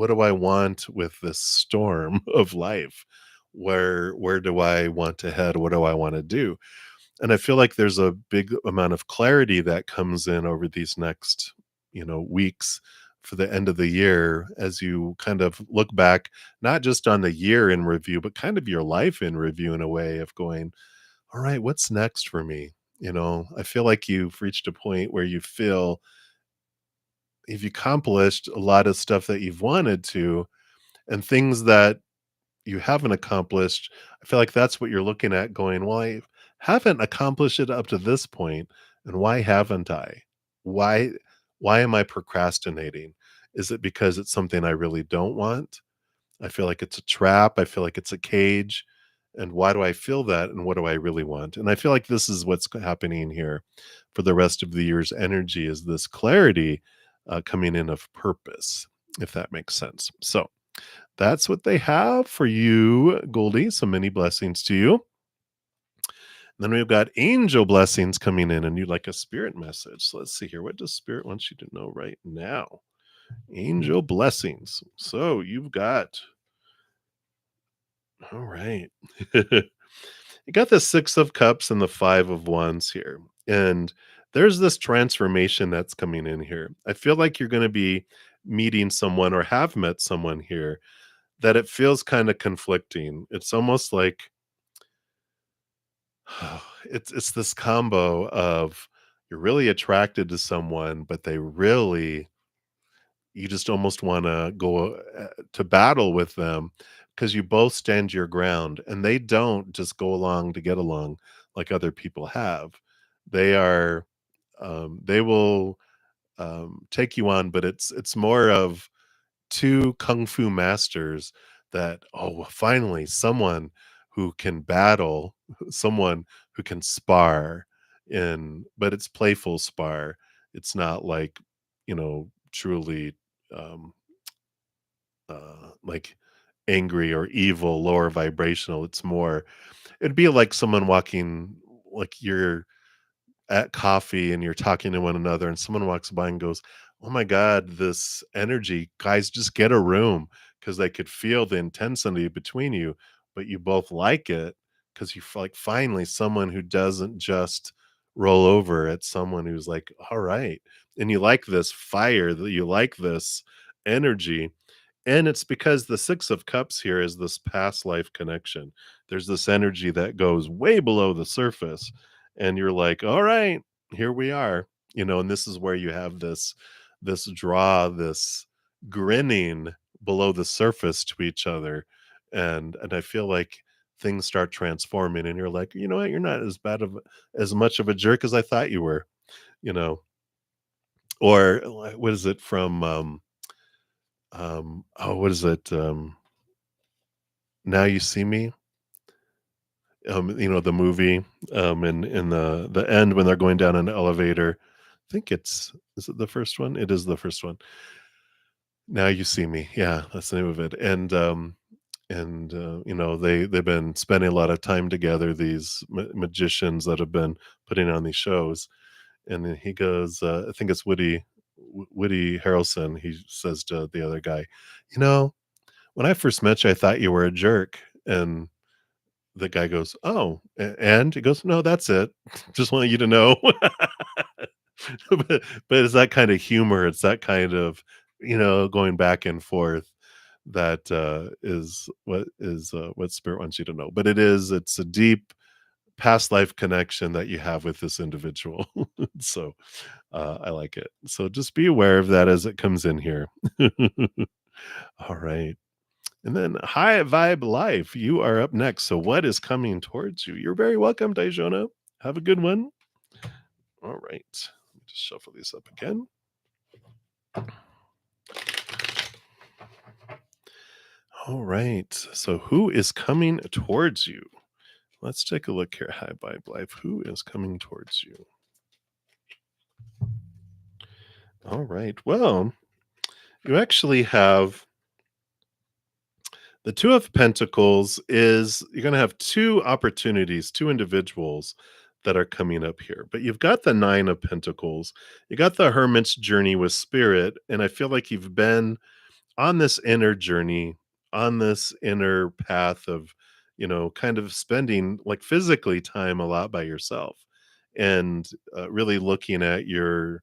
do I want with this storm of life? Where do I want to head? What do I want to do? And I feel like there's a big amount of clarity that comes in over these next, weeks for the end of the year, as you kind of look back, not just on the year in review, but kind of your life in review, in a way of going, all right, what's next for me? I feel like you've reached a point where you feel you've accomplished a lot of stuff that you've wanted to, and things that you haven't accomplished. I feel like that's what you're looking at, going, well, I haven't accomplished it up to this point, and why haven't I? Why why am I procrastinating? Is it because it's something I really don't want? I feel like it's a trap. I feel like it's a cage. And why do I feel that? And what do I really want? And I feel like this is what's happening here for the rest of the year's energy, is this clarity coming in of purpose, if that makes sense. So that's what they have for you, Goldie. So many blessings to you. Then we've got angel blessings coming in, and you'd like a spirit message. So let's see here. What does spirit want you to know right now? Angel blessings. So you've got, all right. You got the 6 of cups and the 5 of wands here. And there's this transformation that's coming in here. I feel like you're going to be meeting someone, or have met someone here, that it feels kind of conflicting. It's almost like it's this combo of, you're really attracted to someone, but they really, you just almost want to go to battle with them, because you both stand your ground, and they don't just go along to get along like other people have. They are, they will take you on, but it's more of two kung fu masters that, oh, finally someone who can battle, someone who can spar but it's playful spar. It's not like, truly um like angry or evil, lower vibrational. It's more, it'd be like someone walking, like you're at coffee and you're talking to one another and someone walks by and goes, "Oh my god, this energy, guys, just get a room," because they could feel the intensity between you, but you both like it because you like finally someone who doesn't just roll over at someone who's like, all right. And you like this fire, that you like this energy, and it's because the 6 of Cups here is this past life connection. There's this energy that goes way below the surface, and you're like, "All right, here we are." And this is where you have this draw, this grinning below the surface to each other, and I feel like things start transforming, and you're like, "You know what? You're not as much of a jerk as I thought you were," you know? Or, what is it from, oh, what is it? Now You See Me, the movie, in the end when they're going down an elevator. I think is it the first one? It is the first one. Now You See Me. Yeah, that's the name of it. And they've been spending a lot of time together, these magicians that have been putting on these shows. And then he goes, I think it's Woody Harrelson. He says to the other guy, "You know, when I first met you, I thought you were a jerk." And the guy goes, "Oh, and?" He goes, "No, that's it. Just want you to know." But it's that kind of humor, it's that kind of, going back and forth that, is what spirit wants you to know. But it's a deep past life connection that you have with this individual. So, I like it. So just be aware of that as it comes in here. All right. And then High Vibe Life, you are up next. So what is coming towards you? You're very welcome, Daijona. Have a good one. All right. Let me just shuffle these up again. All right. So who is coming towards you? Let's take a look here. High Vibe Life. Who is coming towards you? All right. Well, you actually have the Two of Pentacles. Is You're going to have two opportunities, two individuals that are coming up here. But you've got the Nine of Pentacles. You got the Hermit's journey with spirit, and I feel like you've been on this inner journey, on this inner path of, kind of spending like physically time a lot by yourself, and really looking at your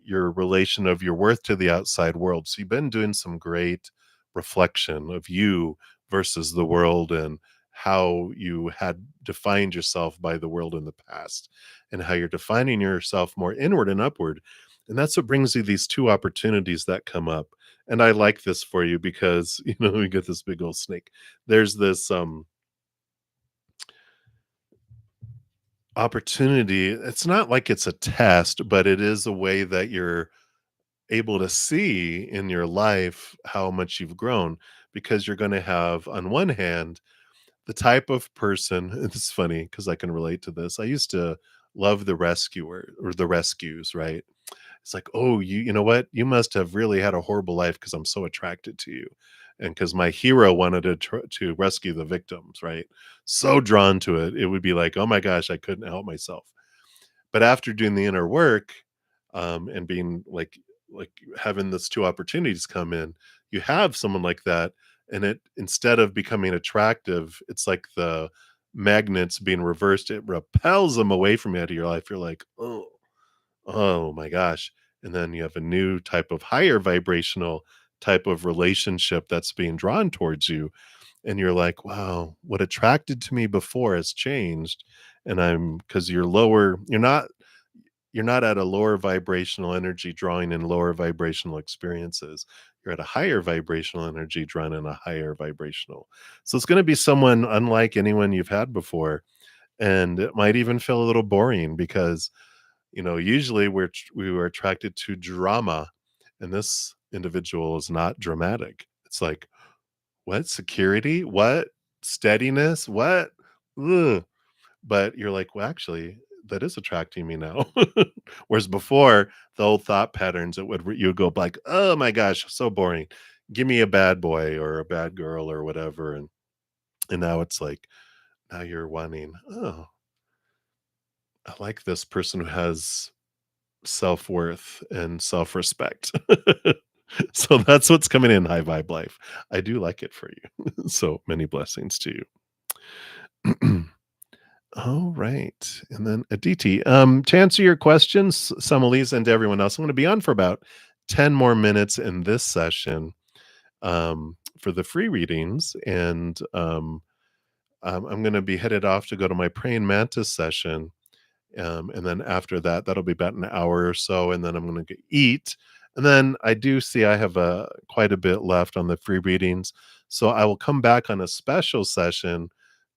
relation of your worth to the outside world. So you've been doing some great reflection of you versus the world, and how you had defined yourself by the world in the past, and how you're defining yourself more inward and upward. And that's what brings you these two opportunities that come up. And I like this for you because, we get this big old snake. There's this opportunity. It's not like it's a test, but it is a way that you're able to see in your life how much you've grown, because you're going to have, on one hand, the type of person. It's funny because I can relate to this. I used to love the rescuer or the rescues, right? It's like, oh, you know what, you must have really had a horrible life because I'm so attracted to you, and because my hero wanted to rescue the victims, right? So drawn to it, it would be like, oh my gosh, I couldn't help myself. But after doing the inner work, and being like having those two opportunities come in, you have someone like that, and it, instead of becoming attractive, it's like the magnets being reversed. It repels them away from you out of your life. You're like, oh my gosh. And then you have a new type of higher vibrational type of relationship that's being drawn towards you. And you're like, wow, what attracted to me before has changed. And I'm, because you're not at a lower vibrational energy drawing in lower vibrational experiences. You're at a higher vibrational energy drawing in a higher vibrational. So it's going to be someone unlike anyone you've had before. And it might even feel a little boring because, usually we were attracted to drama, and this individual is not dramatic. It's like, What? Security? What? Steadiness? What? Ugh. But you're like, "Well, actually, that is attracting me now." Whereas before, the old thought patterns, it would you would go like, "Oh my gosh, so boring. Give me a bad boy or a bad girl or whatever," and now it's like, now you're wanting, "Oh, I like this person who has self-worth and self-respect." So that's what's coming in high vibe life. I do like it for you. So many blessings to you. All right. And then Aditi, to answer your questions, Samalise, and to everyone else, I'm going to be on for about 10 more minutes in this session for the free readings. And I'm going to be headed off to go to my praying mantis session, and then after that, that'll be about an hour or so, and then I'm gonna eat. And then I do see I have quite a bit left on the free readings, so I will come back on a special session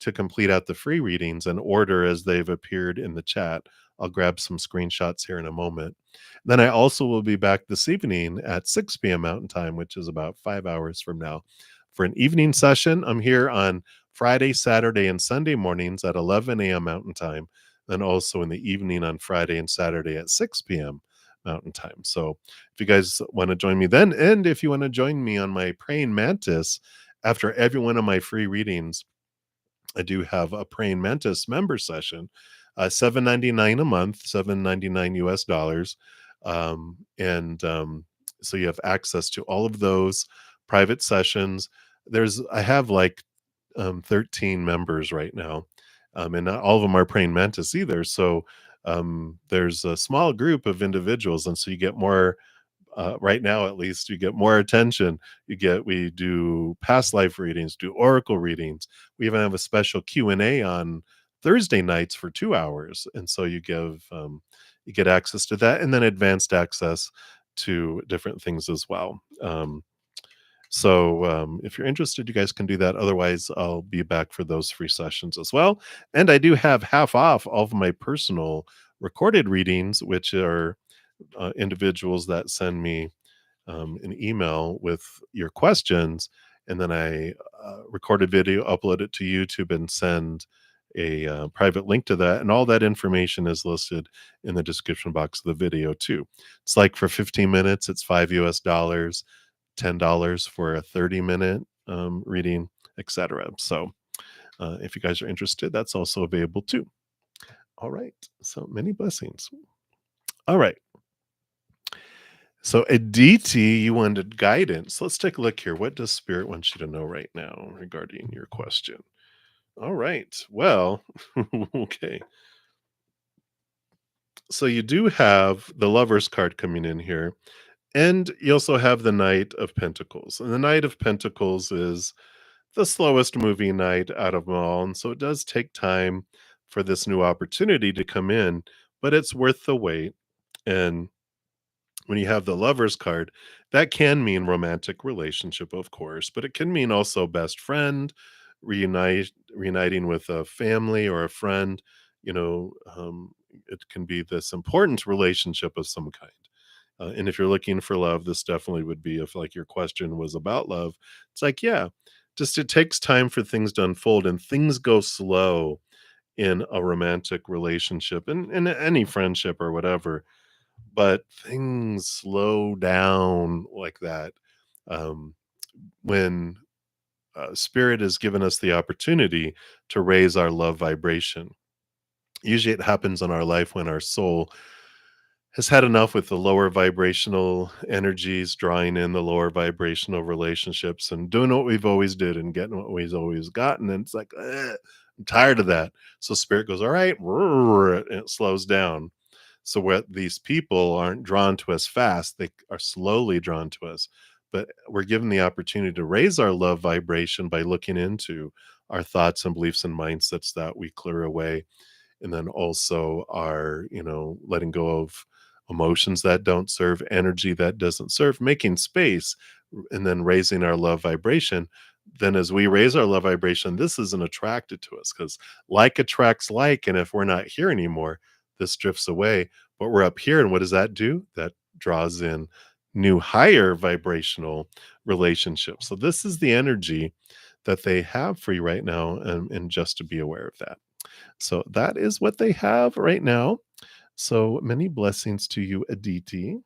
to complete out the free readings and order as they've appeared in the chat. I'll grab some screenshots here in a moment. Then I also will be back this evening at 6 p.m. Mountain Time, which is about 5 hours from now, for an evening session. I'm here on Friday, Saturday, and Sunday mornings at 11 a.m. Mountain Time, then also in the evening on Friday and Saturday at 6 p.m. Mountain Time. So if you guys want to join me then, and if you want to join me on my praying mantis after every one of my free readings, I do have a praying mantis member session, $7.99 a month, $7.99 US dollars. And So you have access to all of those private sessions. I have like 13 members right now. And not all of them are praying mantis either. So there's a small group of individuals. And so you get more, right now at least, you get more attention. We do past life readings, do oracle readings. We even have a special Q&A on Thursday nights for 2 hours. And so you get access to that, and then advanced access to different things as well. If you're interested, you guys can do that. Otherwise, I'll be back for those free sessions as well. And I do have half off all of my personal recorded readings, which are individuals that send me an email with your questions. And then I record a video, upload it to YouTube, and send a private link to that. And all that information is listed in the description box of the video, too. It's like for 15 minutes, it's $5 US, $10 for a 30-minute reading, etc. So if you guys are interested, that's also available too. All right. So many blessings. All right. So Aditi, you wanted guidance. Let's take a look here. What does Spirit want you to know right now regarding your question? All right. Well, okay. So you do have the Lover's card coming in here. And you also have the Knight of Pentacles. And the Knight of Pentacles is the slowest moving knight out of them all. And so it does take time for this new opportunity to come in, but it's worth the wait. And when you have the Lover's card, that can mean romantic relationship, of course, but it can mean also best friend, reuniting with a family or a friend. It can be this important relationship of some kind. And if you're looking for love, this definitely would be, if like your question was about love. It's like, yeah, just it takes time for things to unfold, and things go slow in a romantic relationship and in any friendship or whatever, but things slow down like that um, when spirit has given us the opportunity to raise our love vibration. Usually it happens in our life when our soul has had enough with the lower vibrational energies, drawing in the lower vibrational relationships and doing what we've always did and getting what we've always gotten. And it's like, I'm tired of that. So spirit goes, all right, and it slows down. So what these people aren't drawn to us fast, they are slowly drawn to us. But we're given the opportunity to raise our love vibration by looking into our thoughts and beliefs and mindsets that we clear away, and then also our letting go of emotions that don't serve, energy that doesn't serve, making space, and then raising our love vibration. Then as we raise our love vibration, this isn't attracted to us, because like attracts like, and if we're not here anymore, this drifts away. But we're up here, and what does that do? That draws in new higher vibrational relationships. So this is the energy that they have for you right now, and just to be aware of that. So that is what they have right now. So many blessings to you, Aditi.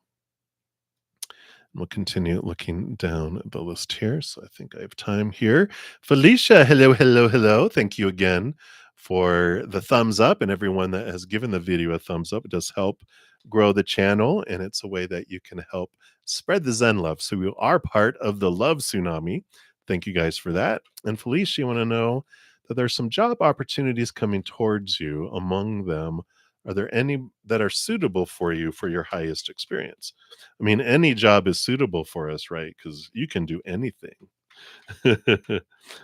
We'll continue looking down the list here. So I think I have time here. Felicia, hello, hello, hello. Thank you again for the thumbs up, and everyone that has given the video a thumbs up. It does help grow the channel, and it's a way that you can help spread the Zen love. So we are part of the Love Tsunami. Thank you guys for that. And Felicia, you want to know that there's some job opportunities coming towards you. Among them, are there any that are suitable for you for your highest experience? I mean, any job is suitable for us, right? Because you can do anything.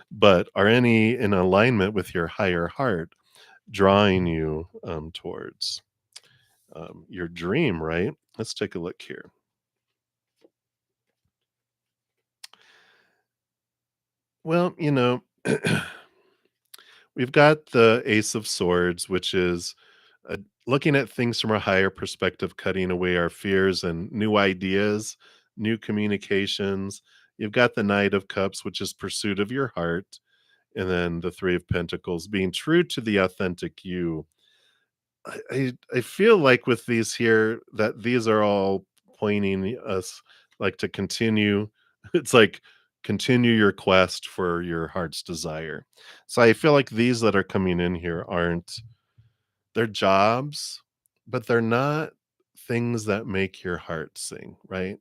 But are any in alignment with your higher heart, drawing you towards your dream, right? Let's take a look here. Well, we've got the Ace of Swords, which is uh, looking at things from a higher perspective, cutting away our fears and new ideas, new communications. You've got the Knight of Cups, which is pursuit of your heart. And then the Three of Pentacles, being true to the authentic you. I feel like with these here that these are all pointing us like to continue. It's like continue your quest for your heart's desire. So I feel like these that are coming in here aren't, they're jobs, but they're not things that make your heart sing, right?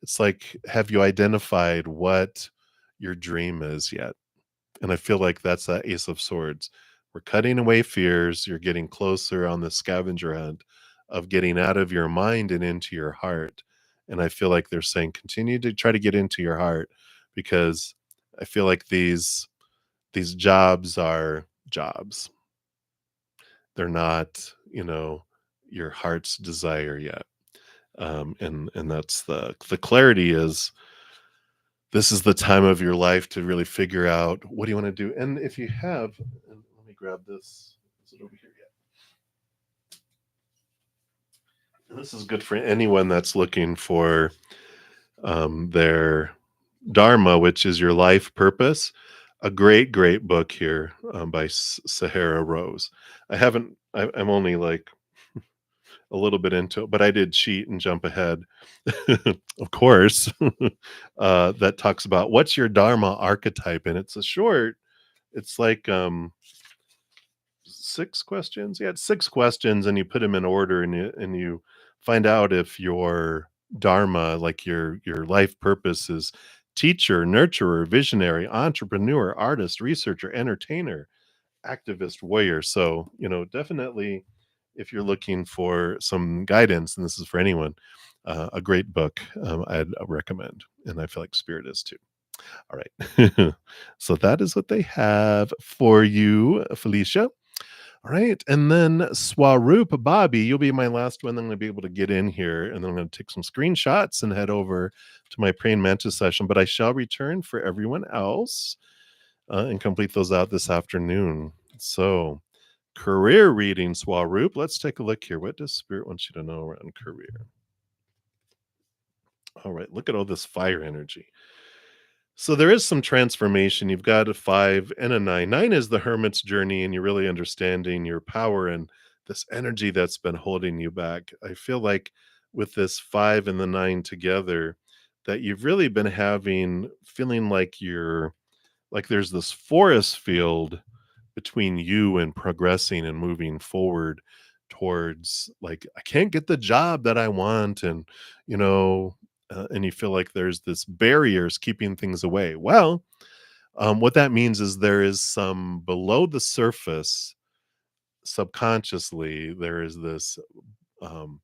It's like, have you identified what your dream is yet? And I feel like that's that Ace of Swords. We're cutting away fears. You're getting closer on the scavenger hunt of getting out of your mind and into your heart. And I feel like they're saying continue to try to get into your heart, because I feel like these jobs are jobs. They're not, your heart's desire yet. And that's the clarity is, this is the time of your life to really figure out what do you want to do. And if you have, and let me grab this. Is it over here yet? And this is good for anyone that's looking for their dharma, which is your life purpose. A great, great book here by Sahara Rose. I'm only like a little bit into it, but I did cheat and jump ahead, of course. That talks about what's your dharma archetype, and it's a short. It's like 6 questions. Yeah, it's 6 questions, and you put them in order, and you find out if your dharma, like your life purpose, is teacher, nurturer, visionary, entrepreneur, artist, researcher, entertainer, activist, warrior. So, definitely if you're looking for some guidance, and this is for anyone, a great book I'd recommend. And I feel like Spirit is too. All right. So that is what they have for you, Felicia. All right. And then Swaroop, Bobby, you'll be my last one. I'm going to be able to get in here, and then I'm going to take some screenshots and head over to my praying mantis session. But I shall return for everyone else and complete those out this afternoon. So, career reading, Swaroop. Let's take a look here. What does Spirit want you to know around career? All right. Look at all this fire energy. So there is some transformation. You've got a 5 and a 9. 9 is the hermit's journey, and you're really understanding your power and this energy that's been holding you back. I feel like with this 5 and the 9 together, that you've really been feeling like there's this forest field between you and progressing and moving forward towards, like, I can't get the job that I want, and you feel like there's this barriers keeping things away. Well, what that means is there is some below the surface, subconsciously, there is this um,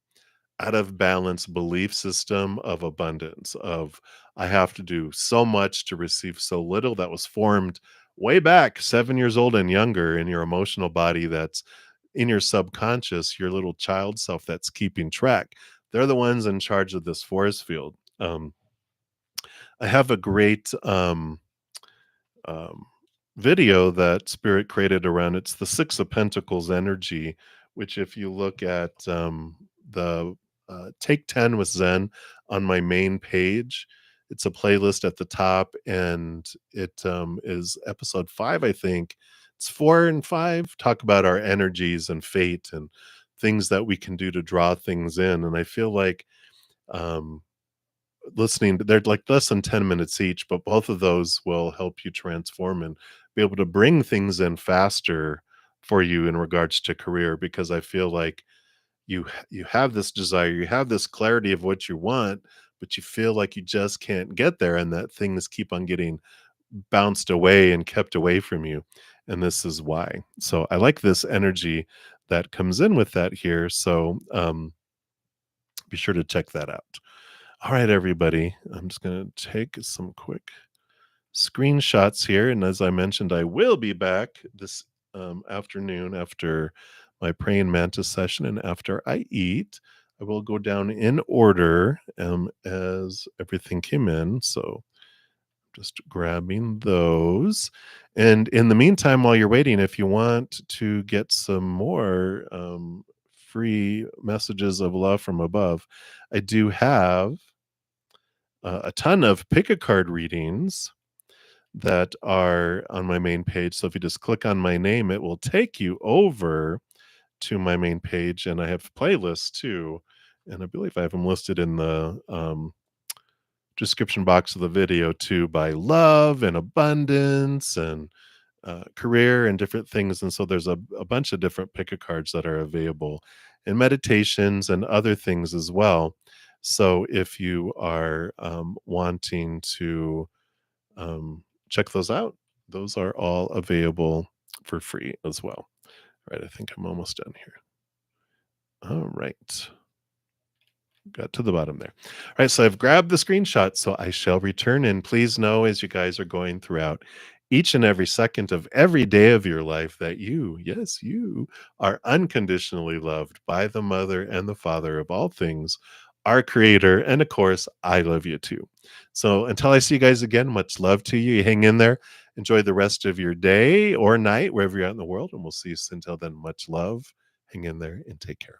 out of balance belief system of abundance, of I have to do so much to receive so little, that was formed way back 7 years old and younger in your emotional body, that's in your subconscious, your little child self that's keeping track. They're the ones in charge of this force field. I have a great um, video that Spirit created around, it's the Six of Pentacles energy, which if you look at the Take 10 with Zen on my main page. It's a playlist at the top, and it is episode 5, I think. It's 4 and 5 talk about our energies and fate and things that we can do to draw things in. And I feel like um, they're like less than 10 minutes each, but both of those will help you transform and be able to bring things in faster for you in regards to career, because I feel like you have this desire, you have this clarity of what you want, but you feel like you just can't get there, and that things keep on getting bounced away and kept away from you, and this is why. So I like this energy that comes in with that here, so be sure to check that out. All right, everybody, I'm just gonna take some quick screenshots here. And as I mentioned, I will be back this afternoon after my praying mantis session and after I eat. I will go down in order as everything came in. So just grabbing those. And in the meantime, while you're waiting, if you want to get some more free messages of love from above, I do have a ton of pick a card readings that are on my main page. So if you just click on my name, it will take you over to my main page, and I have playlists too. And I believe I have them listed in the description box of the video too, by love and abundance and career and different things. And so there's a bunch of different pick a cards that are available, and meditations and other things as well. So if you are wanting to check those out. Those are all available for free as well. All right, I think I'm almost done here. All right. Got to the bottom there. All right, so I've grabbed the screenshot, so I shall return. And please know, as you guys are going throughout each and every second of every day of your life, that you, yes, you are unconditionally loved by the mother and the father of all things, our creator. And of course, I love you too. So until I see you guys again, much love to you. You hang in there. Enjoy the rest of your day or night, wherever you're at in the world. And we'll see you until then. Much love. Hang in there and take care.